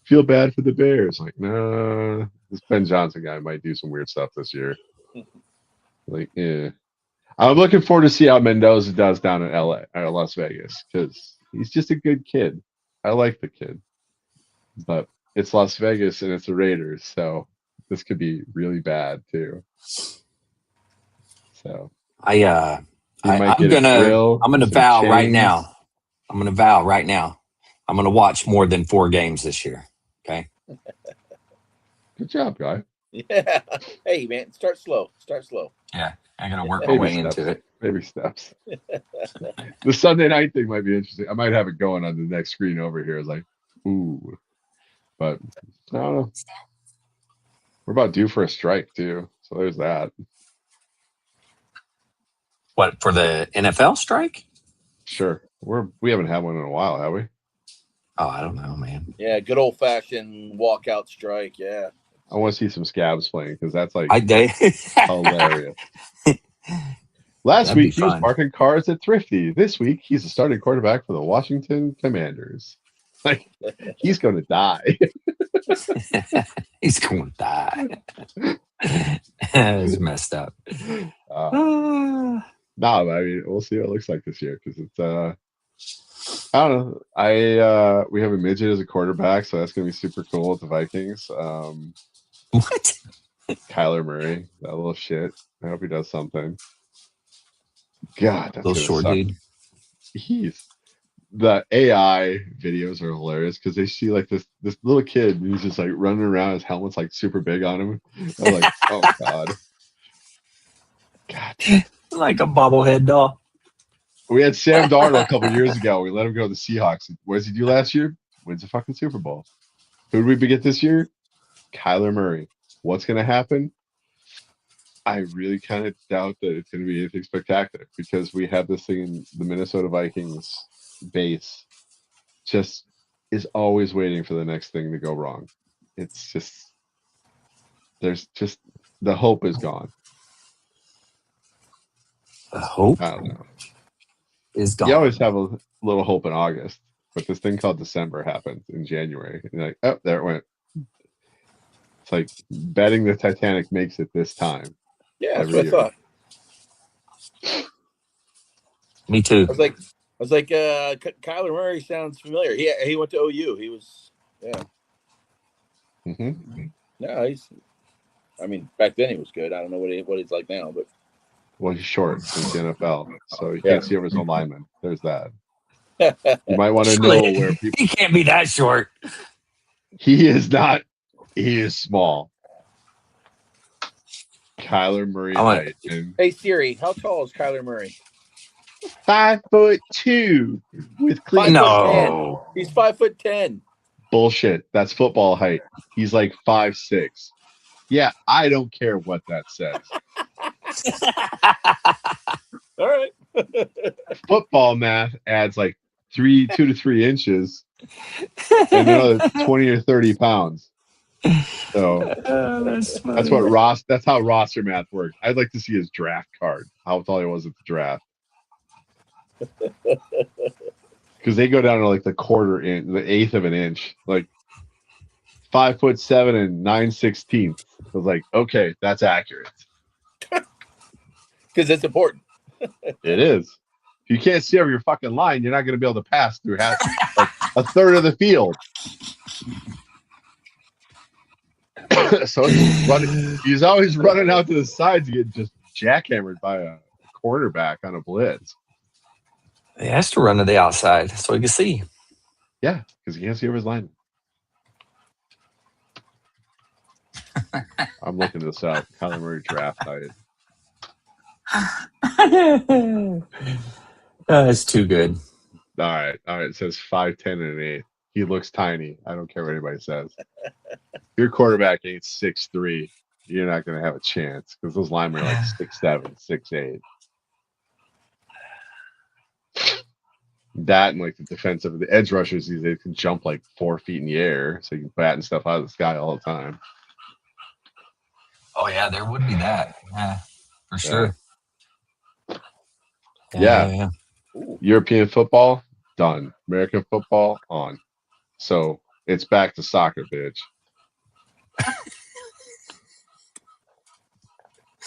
feel bad for the Bears. Like, no, this Ben Johnson guy might do some weird stuff this year. Like, yeah. I'm looking forward to see how Mendoza does down in Las Vegas, because he's just a good kid. I like the kid. But it's Las Vegas and it's the Raiders, so this could be really bad too. So I'm gonna vow right now. I'm gonna watch more than 4 games this year. Okay. Good job, guy. Yeah. Hey, man, start slow. Yeah, I'm gonna work my way into it. Baby steps. The Sunday night thing might be interesting. I might have it going on the next screen over here. It's like, ooh, but I don't know. We're about due for a strike too, so there's that. What, for the NFL strike? Sure. We haven't had one in a while, have we? Oh, I don't know, man. Yeah, good old fashioned walkout strike. Yeah. I want to see some scabs playing, because that's like hilarious. Last week he was parking cars at Thrifty. This week he's a starting quarterback for the Washington Commanders. Like, he's going to die. He's going to die. It's messed up. No, I mean, we'll see what it looks like this year, because it's I don't know. We have a midget as a quarterback, so that's gonna be super cool with the Vikings. What? Kyler Murray, that little shit. I hope he does something. God, that's little short dude. The AI videos are hilarious, because they see like this little kid, and he's just like running around. His helmet's like super big on him. I'm like, oh God. Like a bobblehead doll. We had Sam Darnold a couple years ago. We let him go to the Seahawks. What does he do last year? Wins a fucking Super Bowl. Who did we get this year? Kyler Murray. What's going to happen? I really kind of doubt that it's going to be anything spectacular, because we have this thing in the Minnesota Vikings base just is always waiting for the next thing to go wrong. It's just, there's just, the hope is gone. The hope I don't know. is gone. You always have a little hope in August, but this thing called December happened in January. And you're like, oh, there it went. It's like betting the Titanic makes it this time. Yeah, that's every what I year. thought. Me too. I was like, Kyler Murray sounds familiar. He went to OU. He was, yeah. Mm-hmm. No, I mean, back then he was good. I don't know what he's like now, but Well, he's short since the NFL, so you Yeah. can't see over his own lineman. There's that. You might want to know Surely where people. he can't be that short. He is not. He is small. Kyler Murray height. And Hey Siri, how tall is Kyler Murray? 5'2" with clean. 5'10". No. He's 5'10". Bullshit. That's football height. He's like 5'6". Yeah, I don't care what that says. All right. Football math adds like 2 to 3 inches and another 20 or 30 pounds. So that's how roster math works. I'd like to see his draft card, how tall he was at the draft. Because they go down to like the quarter inch, the eighth of an inch, like 5'7" and 9/16. I was like, okay, that's accurate. Because it's important. It is. If you can't see over your fucking line, you're not going to be able to pass through half, like a third of the field. So he's always running out to the sides to get just jackhammered by a quarterback on a blitz. He has to run to the outside so he can see. Yeah, because he can't see over his line. I'm looking this up. Kyler Murray draft height. That's too good. All right. It says 5'10" and an 8. He looks tiny. I don't care what anybody says. Your quarterback ain't 6'3". You're not going to have a chance because those linemen are like 6'7", 6'8". That and like the edge rushers, they can jump like 4 feet in the air, so you can batten stuff out of the sky all the time. Oh yeah, there would be that. Yeah, for sure. Yeah. European football, done. American football, on. So it's back to soccer, bitch.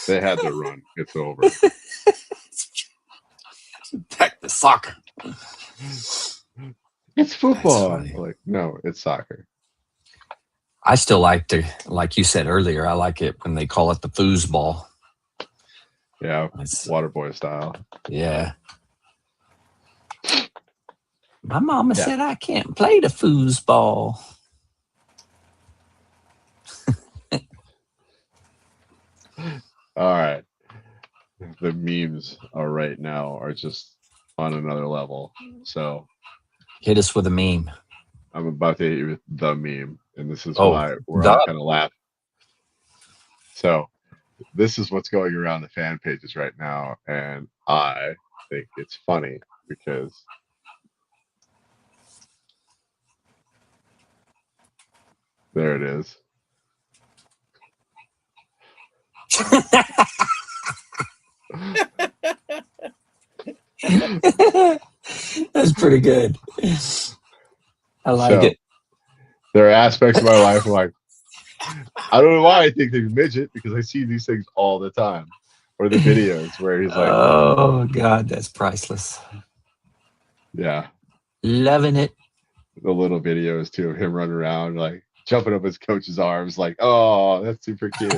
They had their run. It's over. Back to soccer. It's football. Like, no, it's soccer. I still like you said earlier, I like it when they call it the foosball. Yeah, Waterboy style. Yeah. My mama said I can't play the foosball. All right. The memes right now are just on another level. So hit us with a meme. I'm about to hit you with the meme, and this is why we're all kind of laughing. So this is what's going around the fan pages right now, and I think it's funny because there it is. That's pretty good. I like it. There are aspects of my life where like, I don't know why I think they're midget, because I see these things all the time. Or the videos where he's like, oh God, that's priceless. Yeah. Loving it. The little videos too of him running around, like jumping up his coach's arms, like, oh, that's super cute.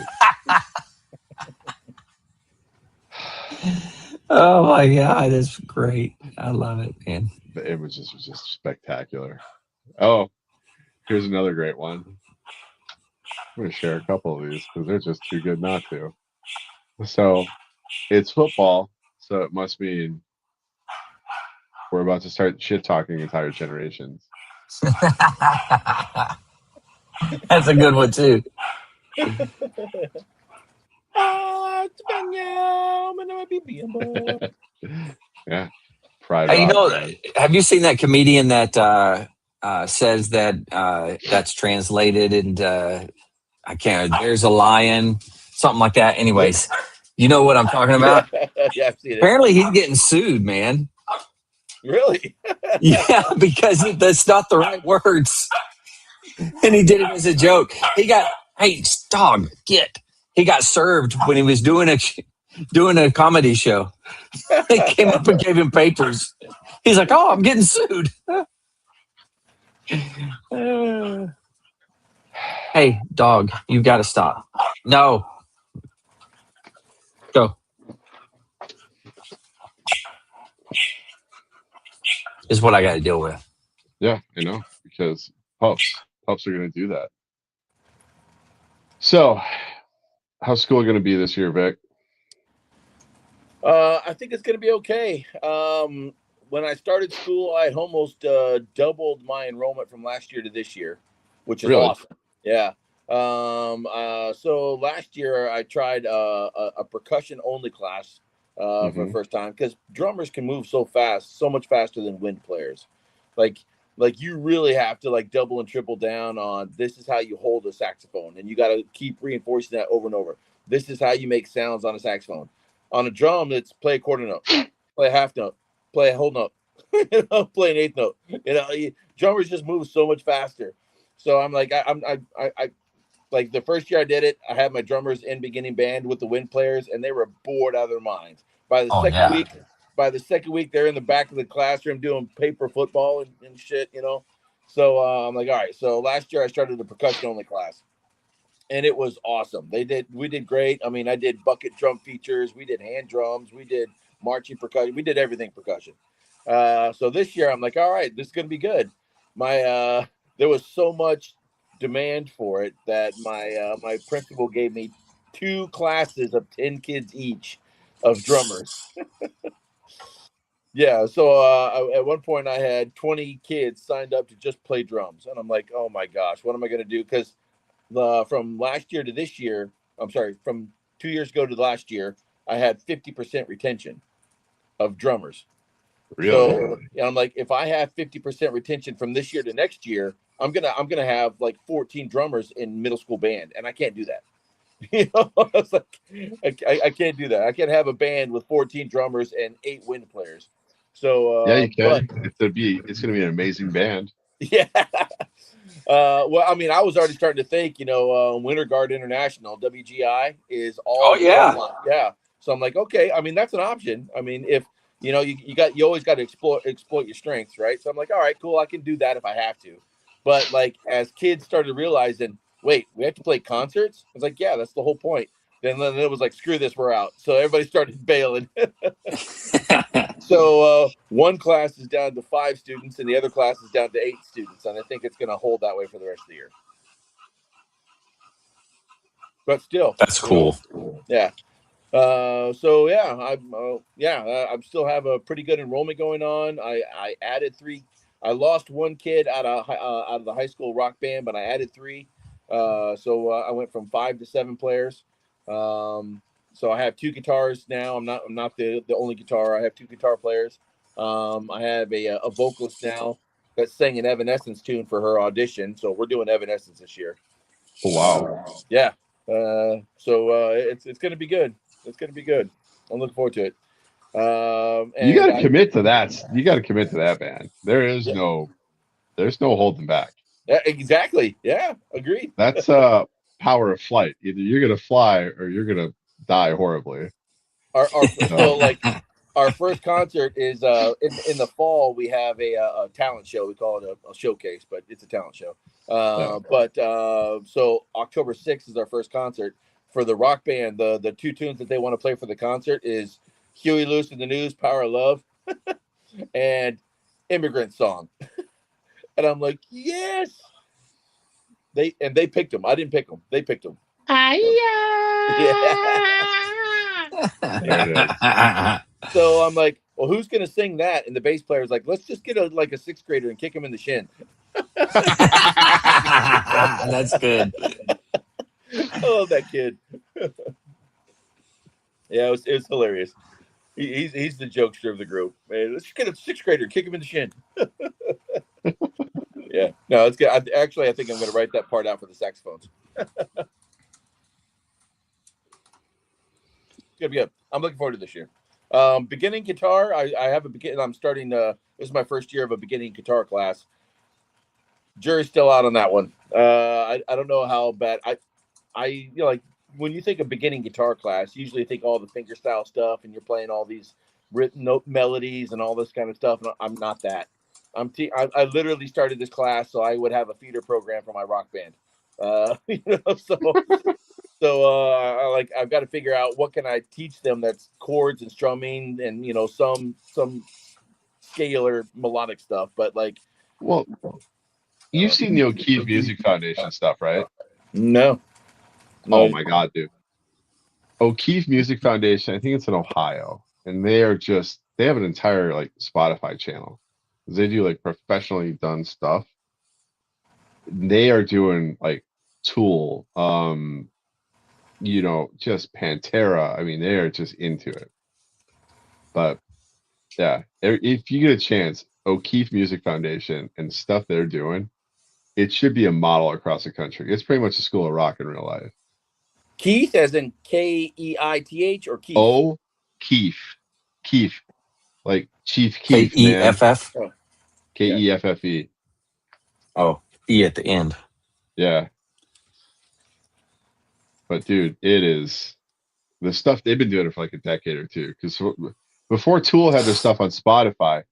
Oh my God, that's great. I love it, man. The images was just spectacular. Oh, here's another great one. I'm going to share a couple of these because they're just too good not to. So it's football, so it must mean we're about to start shit talking entire generations. That's a good one too. Yeah. Pride. Hey, have you seen that comedian that says that that's translated and I can't, there's a lion, something like that. Anyways, You know what I'm talking about? Yeah, I've seen it. Apparently, he's getting sued, man. Really? Yeah, because that's not the right words. And he did it as a joke. He got, hey, dog, get. He got served when he was doing a comedy show. They came up and gave him papers. He's like, oh, I'm getting sued. Hey, dog, you've got to stop. No. Go. Is what I got to deal with. Yeah, I know, because pups are going to do that. So, how's school going to be this year, Vic? I think it's going to be okay. When I started school, I almost doubled my enrollment from last year to this year, which is awesome. Yeah. So last year I tried a percussion only class for the first time, because drummers can move so fast, so much faster than wind players. Like you really have to like double and triple down on this is how you hold a saxophone, and you got to keep reinforcing that over and over. This is how you make sounds on a saxophone. On a drum, it's play a quarter note, play a half note, play a whole note, play an eighth note. Drummers just move so much faster. So I'm like, I like the first year I did it, I had my drummers in beginning band with the wind players, and they were bored out of their minds. By the second week, they're in the back of the classroom doing paper football and shit, So I'm like, all right. So last year I started a percussion only class, and it was awesome. We did great. I mean, I did bucket drum features, we did hand drums, we did marching percussion, we did everything percussion. So this year I'm like, all right, this is gonna be good. There was so much demand for it that my principal gave me 2 classes of 10 kids each of drummers. Yeah, so at one point I had 20 kids signed up to just play drums, and I'm like, oh my gosh, what am I going to do? Because from last year to this year, from 2 years ago to last year, I had 50% retention of drummers. Really? So I'm like, if I have 50% retention from this year to next year, I'm gonna have like 14 drummers in middle school band, and I can't do that. I was like, I can't do that. I can't have a band with 14 drummers and 8 wind players. So yeah, you can. It's gonna be an amazing band. Yeah. Well, I mean, I was already starting to think, Winter Guard International, WGI, is all. Oh yeah. Yeah. So I'm like, okay. I mean, that's an option. I mean, if you always got to exploit your strengths, right? So I'm like, all right, cool. I can do that if I have to. But like, as kids started realizing, wait, we have to play concerts. I was like, yeah, that's the whole point. Then it was like, screw this, we're out. So everybody started bailing. So one class is down to 5 students, and the other class is down to 8 students, and I think it's going to hold that way for the rest of the year. But still, that's cool. Yeah. So yeah, I still have a pretty good enrollment going on. I added 3. I lost 1 kid out of the high school rock band, but I added 3. So I went from 5 to 7 players. So I have 2 guitars now. I'm not the only guitar. I have 2 guitar players. I have a vocalist now that sang an Evanescence tune for her audition. So we're doing Evanescence this year. Oh, wow. Yeah. So it's going to be good. It's going to be good. I'm looking forward to it. And you got to commit to that. You got to commit to that band. There's no holding back. Yeah, exactly. Yeah. Agreed. That's power of flight. Either you're going to fly or you're going to die horribly. Our first concert is in the fall. We have a talent show. We call it a showcase, but it's a talent show. So October 6th is our first concert for the rock band. The 2 tunes that they want to play for the concert is Huey Lewis and the News, Power of Love, and Immigrant Song. And I'm like, yes. They picked them. I didn't pick them. They picked them. Yeah. So I'm like, well, who's going to sing that? And the bass player's like, let's just get a 6th grader and kick him in the shin. That's good. I love that kid. Yeah, it was hilarious. He's the jokester of the group. Man, let's get a 6th grader, kick him in the shin. Yeah, no, it's good. I think I'm going to write that part out for the saxophones. Good, good. I'm looking forward to this year. Beginning guitar, I have a begin. I'm starting. This is my first year of a beginning guitar class. Jury's still out on that one. I don't know how bad. Like when you think of beginning guitar class, you usually think all the fingerstyle stuff, and you're playing all these written note melodies and all this kind of stuff. And I'm not that. I literally started this class so I would have a feeder program for my rock band. I've got to figure out what can I teach them that's chords and strumming and some scalar melodic stuff. But well, you've seen the O'Keefe Music Foundation stuff, right? No. Oh my God, dude. O'Keefe Music Foundation, I think it's in Ohio, and they have an entire Spotify channel. They do professionally done stuff. They are doing Tool, just Pantera. I mean, they are just into it. But yeah, if you get a chance, O'Keefe Music Foundation and stuff they're doing, it should be a model across the country. It's pretty much a school of rock in real life. Keith, as in Keith, or Keith? Oh, Keith, like Chief Keef, man. Keff. Keffe. Oh, E at the end. Yeah. But dude, it is the stuff they've been doing it for a decade or two. Because before Tool had their stuff on Spotify,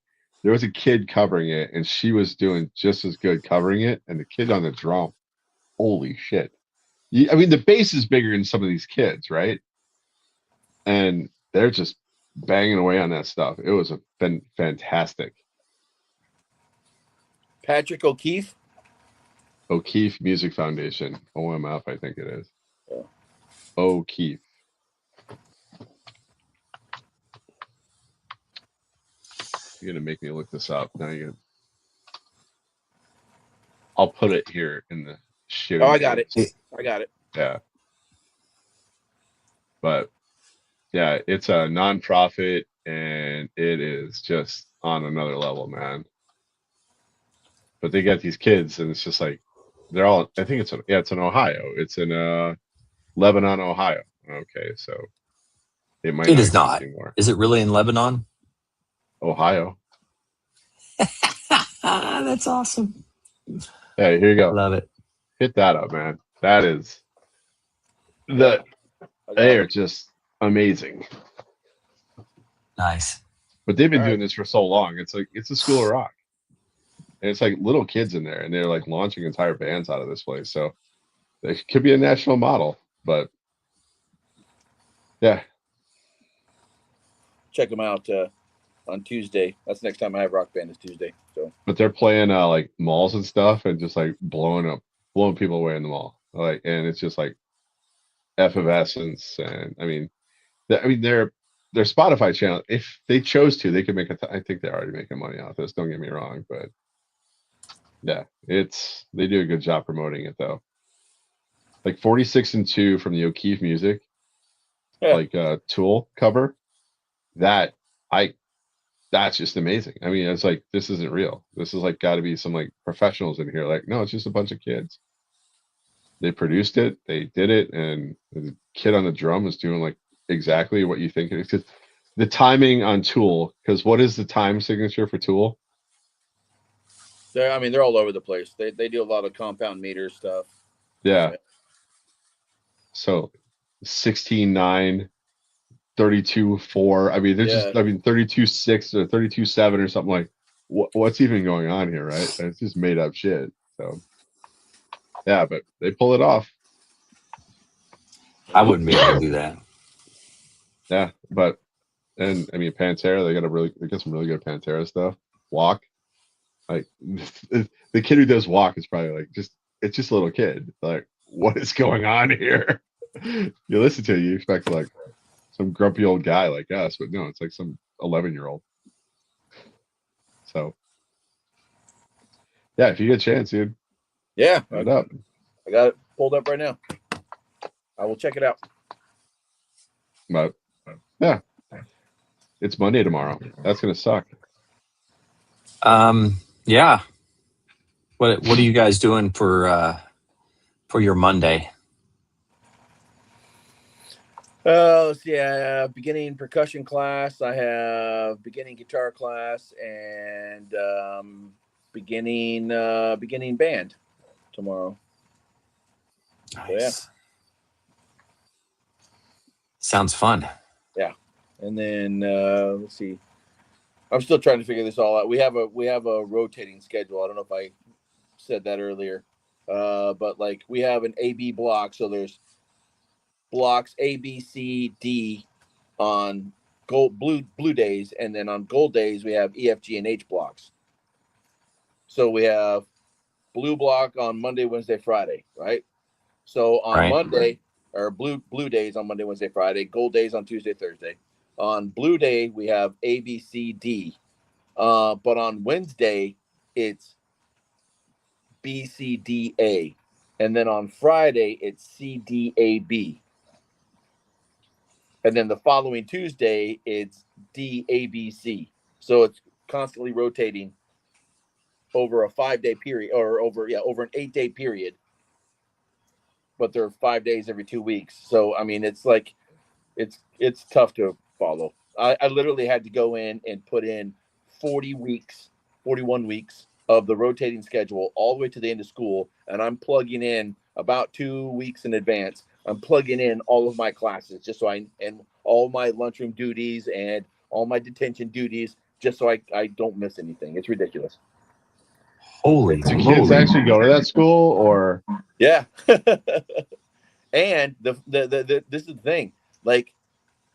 there was a kid covering it, and she was doing just as good covering it. And the kid on the drum, holy shit! I mean, the bass is bigger than some of these kids, right? And they're just banging away on that stuff. It was fantastic. Patrick O'Keefe. O'Keefe Music Foundation, OMF, I think it is. Yeah. O'Keefe. You're gonna make me look this up. Now I'll put it here in the show. Oh, I got it. I got it. Yeah. But yeah, it's a nonprofit, and it is just on another level, man. But they got these kids, and it's just they're all. I think it's in Ohio. It's in Lebanon, Ohio. Okay, so it might. It is not. Anymore. Is it really in Lebanon? Ohio. That's awesome. Hey, here you go. Love it. Hit that up, man. That is they are just amazing. Nice. But they've been doing this for so long. It's it's a school of rock. And it's little kids in there, and they're launching entire bands out of this place. So they could be a national model, but yeah. Check them out on Tuesday. That's the next time I have rock band is Tuesday. So, but they're playing malls and stuff, and just blowing people away in the mall. And it's just effervescence, and I mean their Spotify channel. If they chose to, they could make I think they're already making money off this. Don't get me wrong, but yeah, they do a good job promoting it though. 46&2 from the O'Keefe Music, Tool cover. That's just amazing. I mean, it's this isn't real. This is got to be some professionals in here. No, it's just a bunch of kids. They produced it, they did it, and the kid on the drum is doing exactly what you think it is. 'Cause the timing on Tool, because what is the time signature for Tool? They're all over the place. They do a lot of compound meter stuff. Yeah. So 16/9, 32/4. I mean, they're just 32/6 or 32/7 or something what's even going on here, right? It's just made up shit. So yeah, but they pull it off. I wouldn't be able to do that. Yeah, and I mean Pantera, they got some really good Pantera stuff. Walk. The kid who does Walk is probably it's just a little kid. What is going on here? You listen to it, you expect some grumpy old guy like us, but no, it's some 11-year-old. So yeah, if you get a chance, dude. Yeah, I got it pulled up right now. I will check it out. But yeah, it's Monday tomorrow. That's gonna suck. Yeah. What are you guys doing for your Monday? Let's see. I have beginning percussion class. I have beginning guitar class and beginning band tomorrow. Nice. So, Sounds fun. yeah. And then let's see. I'm still trying to figure this all out. We have a rotating schedule. I don't know if I said that earlier, but like we have an AB block. So there's blocks A, B, C, D on blue days, and then on gold days we have E, F, G, and H blocks. So we have blue block on Monday, Wednesday, Friday, right? So on Monday, or blue days on Monday, Wednesday, Friday, gold days on Tuesday, Thursday. On blue day we have A, B, C, D, but on Wednesday it's B, C, D, A, and then on Friday it's C, D, A, B. And then the following Tuesday, it's D, A, B, C. So it's constantly rotating over a 5-day period, or over an 8-day period. But there are 5 days every 2 weeks. So I mean, it's like it's tough to follow. I literally had to go in and put in 41 weeks of the rotating schedule all the way to the end of school, and I'm plugging in about 2 weeks in advance. I'm plugging in all of my classes just so and all my lunchroom duties and all my detention duties, just so I don't miss anything. It's ridiculous. Holy Do kids actually go to that school, or? Yeah. And this is the thing, like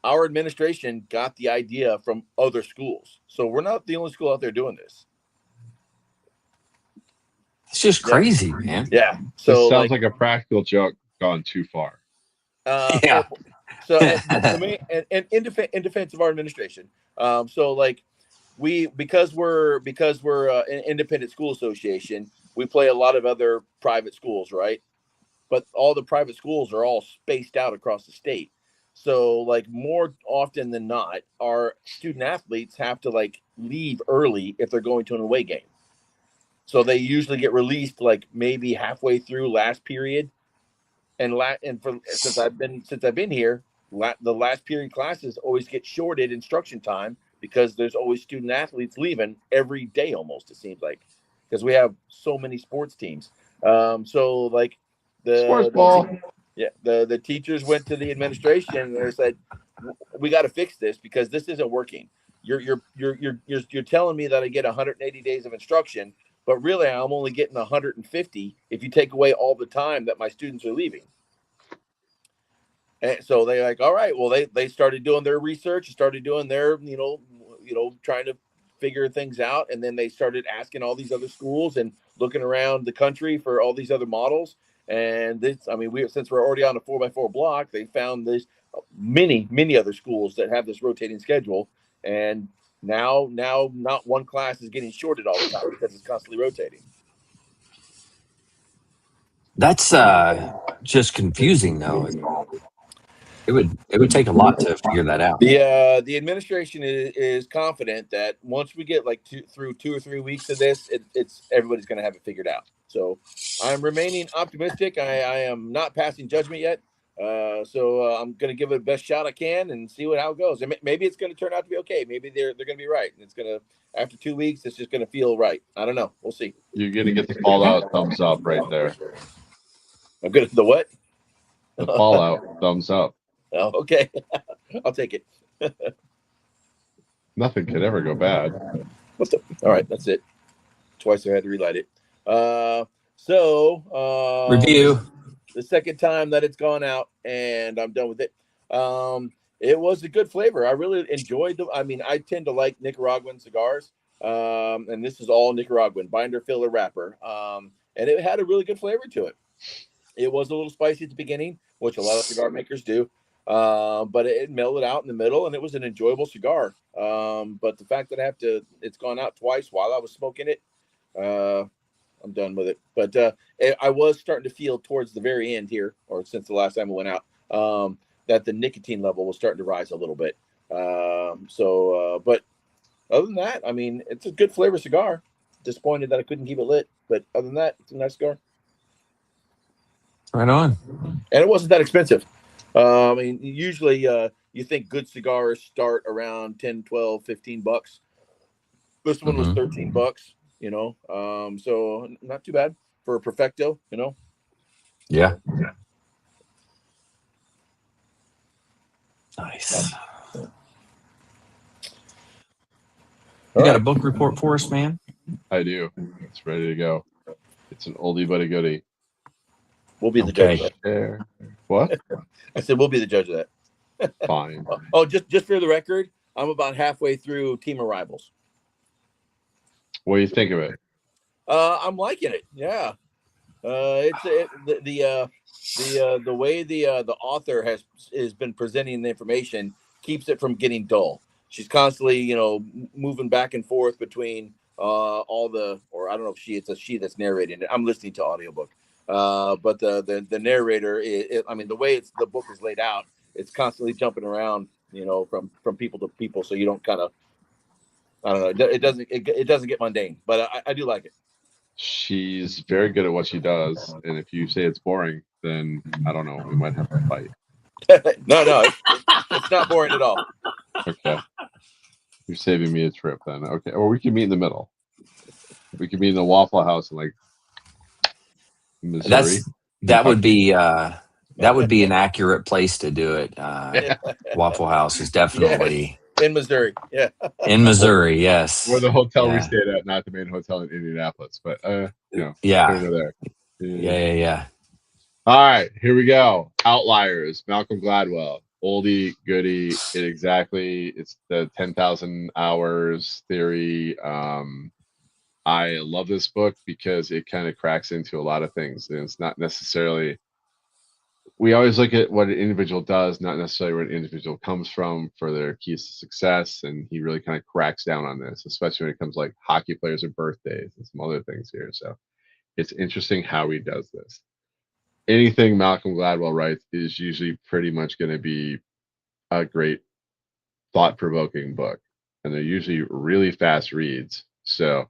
our administration got the idea from other schools, so we're not the only school out there doing this. It's just crazy, man. Yeah. So So sounds like a practical joke gone too far. Yeah. So and in defense of our administration, so like because we're an independent school association, we play a lot of other private schools, right? But all the private schools are all spaced out across the state. So like more often than not, our student athletes have to like leave early if they're going to an away game. So they usually get released like maybe halfway through last period. Since I've been here, the last period classes always get shorted instruction time because there's always student athletes leaving every day almost, it seems like, because we have so many sports teams. So like Sports ball. the teachers went to the administration and they said, we got to fix this because this isn't working. You're telling me that I get 180 days of instruction, but really I'm only getting 150 if you take away all the time that my students are leaving. And so they're like, all right, well, they started doing their research, started doing their, trying to figure things out. And then they started asking all these other schools and looking around the country for all these other models. And since we're already on a 4x4 block, they found this many other schools that have this rotating schedule. And now not one class is getting shorted all the time because it's constantly rotating. That's just confusing, though. It would take a lot to figure that out. The administration is confident that once we get like through 2 or 3 weeks of this, it's everybody's going to have it figured out. So I'm remaining optimistic. I am not passing judgment yet. So I'm going to give it the best shot I can and see how it goes. And maybe it's going to turn out to be okay. Maybe they're going to be right. And it's going to, after 2 weeks, it's just going to feel right. I don't know. We'll see. You're going to get the Fallout thumbs up right there. I'm good. The what? The Fallout thumbs up. Oh, okay. I'll take it. Nothing could ever go bad. All right, that's it. Twice I had to relight it. Review. The second time that it's gone out and I'm done with it. It was a good flavor. I really enjoyed them. I mean, I tend to like Nicaraguan cigars. And this is all Nicaraguan, binder, filler, wrapper. And it had a really good flavor to it. It was a little spicy at the beginning, which a lot of cigar makers do. But it mellowed out in the middle and it was an enjoyable cigar. But the fact that it's gone out twice while I was smoking it, I'm done with it. But I was starting to feel towards the very end here, or since the last time I went out, that the nicotine level was starting to rise a little bit. But other than that, I mean, it's a good flavor cigar. Disappointed that I couldn't keep it lit, but other than that, it's a nice cigar. Right on. And it wasn't that expensive. I mean, usually you think good cigars start around 10, 12, $15. This one was $13, you know. So not too bad for a Perfecto, you know. Yeah. Nice. You got a book report for us, man? I do. It's ready to go. It's an oldie but a goodie. We'll be the judge of that. What? I said we'll be the judge of that. Fine. Oh, just for the record, I'm about halfway through Team of Rivals. What do you think of it? I'm liking it. Yeah. The way the author has been presenting the information keeps it from getting dull. She's constantly, you know, moving back and forth between all the, or I don't know if it's a she that's narrating it. I'm listening to audiobook. But the narrator, I mean, the way the book is laid out, it's constantly jumping around, you know, from people to people, so you don't kind of, I don't know, it doesn't get mundane, but I do like it. She's very good at what she does, and if you say it's boring, then I don't know, we might have to fight. No, it's not boring at all. Okay, you're saving me a trip then. Okay, or we can meet in the middle. We could meet in the Waffle House in like Missouri. That would be an accurate place to do it. Waffle House is definitely in Missouri. Yeah, in Missouri. Yes, or the hotel we stayed at, not the main hotel in Indianapolis, but you know, over there. Yeah. All right, here we go. Outliers. Malcolm Gladwell. Oldie goodie. It's the 10,000 hours theory. I love this book because it kind of cracks into a lot of things, and it's not necessarily. We always look at what an individual does, not necessarily where an individual comes from for their keys to success. And he really kind of cracks down on this, especially when it comes to like hockey players and birthdays and some other things here. So it's interesting how he does this. Anything Malcolm Gladwell writes is usually pretty much going to be a great thought-provoking book. And they're usually really fast reads. So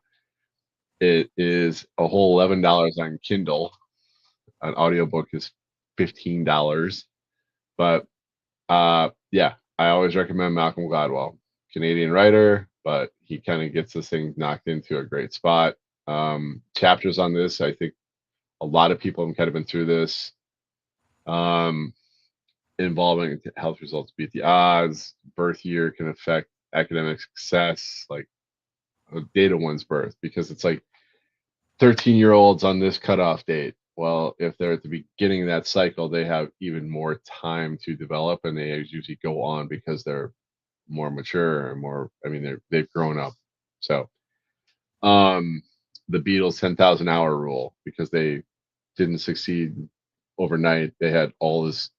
it is a whole $11 on Kindle. An audiobook is $15. But yeah, I always recommend Malcolm Gladwell. Canadian writer, but he kind of gets this thing knocked into a great spot. Chapters on this, I think a lot of people have kind of been through this. Involving health results beat the odds. Birth year can affect academic success, like a date of one's birth, because it's like 13-year-olds on this cutoff date. Well, if they're at the beginning of that cycle, they have even more time to develop, and they usually go on because they're more mature and more. I mean, they've grown up. So, the Beatles 10,000 hour rule, because they didn't succeed overnight. They had all those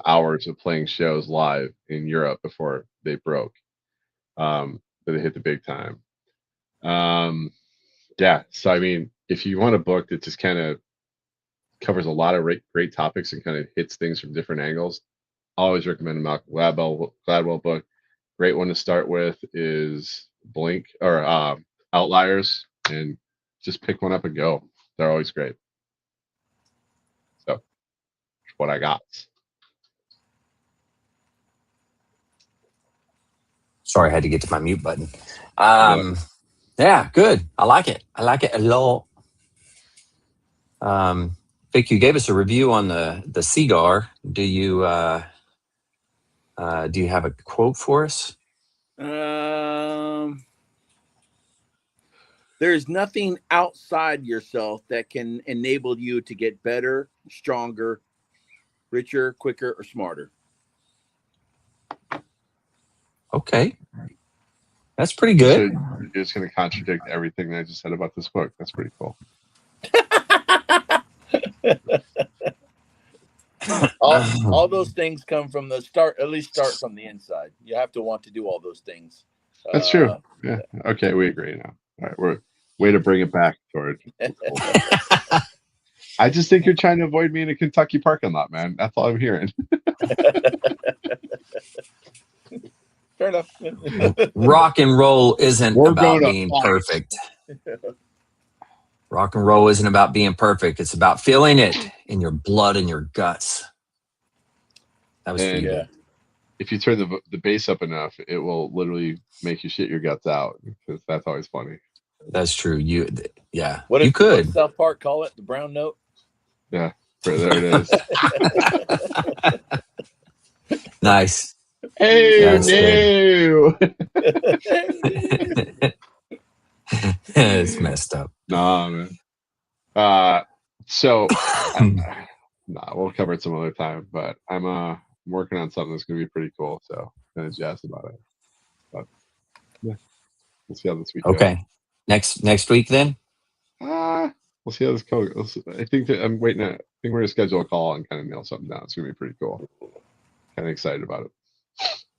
hours of playing shows live in Europe before they broke. But they hit the big time. Yeah. So I mean, if you want a book that just kind of covers a lot of great topics and kind of hits things from different angles, I always recommend a Malcolm Gladwell book. Great one to start with is Blink or Outliers, and just pick one up and go. They're always great. So that's what I got. Sorry, I had to get to my mute button. Yeah, good. I like it. I like it a lot. Vic, you gave us a review on the cigar. Do you have a quote for us? There's nothing outside yourself that can enable you to get better, stronger, richer, quicker, or smarter. Okay. That's pretty good. You're just going to contradict everything I just said about this book. That's pretty cool. all those things come from the start, at least start from the inside. You have to want to do all those things. That's true. Yeah. Okay, we agree now. All right, we're way to bring it back, George. I just think you're trying to avoid me in a Kentucky parking lot, man. That's all I'm hearing. Fair enough. Rock and roll isn't about being perfect. Rock and roll isn't about being perfect. It's about feeling it in your blood and your guts. That was And pretty Yeah. good. if you turn the bass up enough, it will literally make you shit your guts out because that's always funny. That's true. Yeah, What you did could. South Park call it? The brown note. Yeah, there it is. Nice. Hey, That's no. It's messed up. Nah, man. So, nah, we'll cover it some other time. But I'm working on something that's gonna be pretty cool. So, kind of jazzed about it. But yeah, we'll see how this week goes. Okay. Next week then. We'll see how this goes. I think that I'm waiting. I think we're gonna schedule a call and kind of nail something down. It's gonna be pretty cool. Kind of excited about it.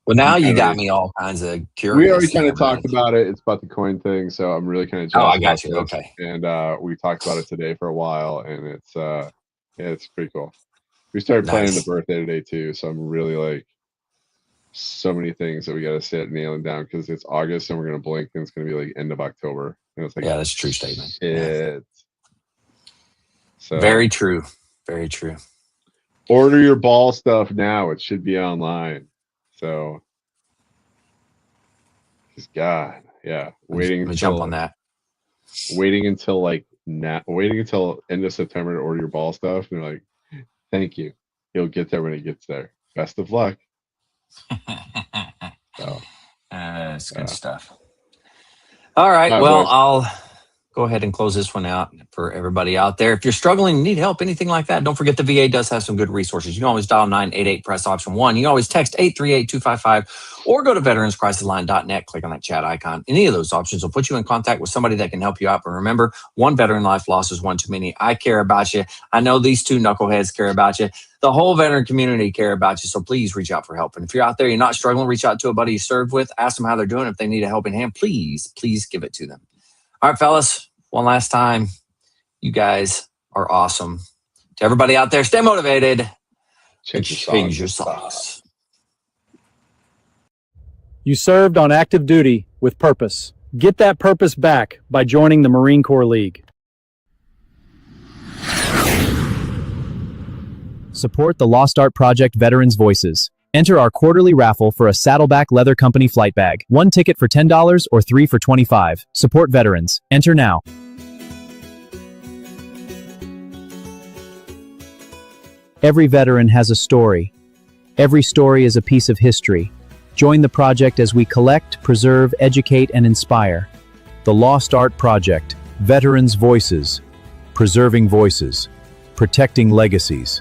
Well, now you kinda got ready. me all kinds of curious. We already kind there, of talked man. about it. It's about the coin thing, so I'm really kind of jazzed Oh, I about got you. this. Okay. And we talked about it today for a while, and it's yeah, it's pretty cool. We started planning the Nice. birthday today too, so I'm really like so many things that we got to sit nailing down because it's August and we're gonna blink and it's gonna be like end of October, and it's like Yeah, that's a true statement. Yeah. shit. So Very true. Very true. order your ball stuff now. It should be online. So, just God, yeah, I'm gonna jump on that. waiting until like now, waiting until end of September to order your ball stuff, and they're like, "Thank you, you'll get there when it gets there. Best of luck." So, That's good stuff. All right. All right, Well, boys. I'll go ahead and close this one out for everybody out there. If you're struggling, need help, anything like that, don't forget the VA does have some good resources. You can always dial 988, press option 1. You can always text 838-255 or go to veteranscrisisline.net, click on that chat icon. Any of those options will put you in contact with somebody that can help you out. But remember, one veteran life loss is one too many. I care about you. I know these two knuckleheads care about you. The whole veteran community care about you. So please reach out for help. And if you're out there, you're not struggling, reach out to a buddy you served with, ask them how they're doing. If they need a helping hand, please give it to them. All right, fellas, one last time. You guys are awesome. To everybody out there, stay motivated. Change your socks. You served on active duty with purpose. Get that purpose back by joining the Marine Corps League. Support the Lost Art Project Veterans Voices. Enter our quarterly raffle for a Saddleback Leather Company flight bag. 1 ticket for $10 or 3 for $25. Support veterans. Enter now. Every veteran has a story. Every story is a piece of history. Join the project as we collect, preserve, educate, and inspire. The Lost Art Project. Veterans Voices. Preserving voices. Protecting legacies.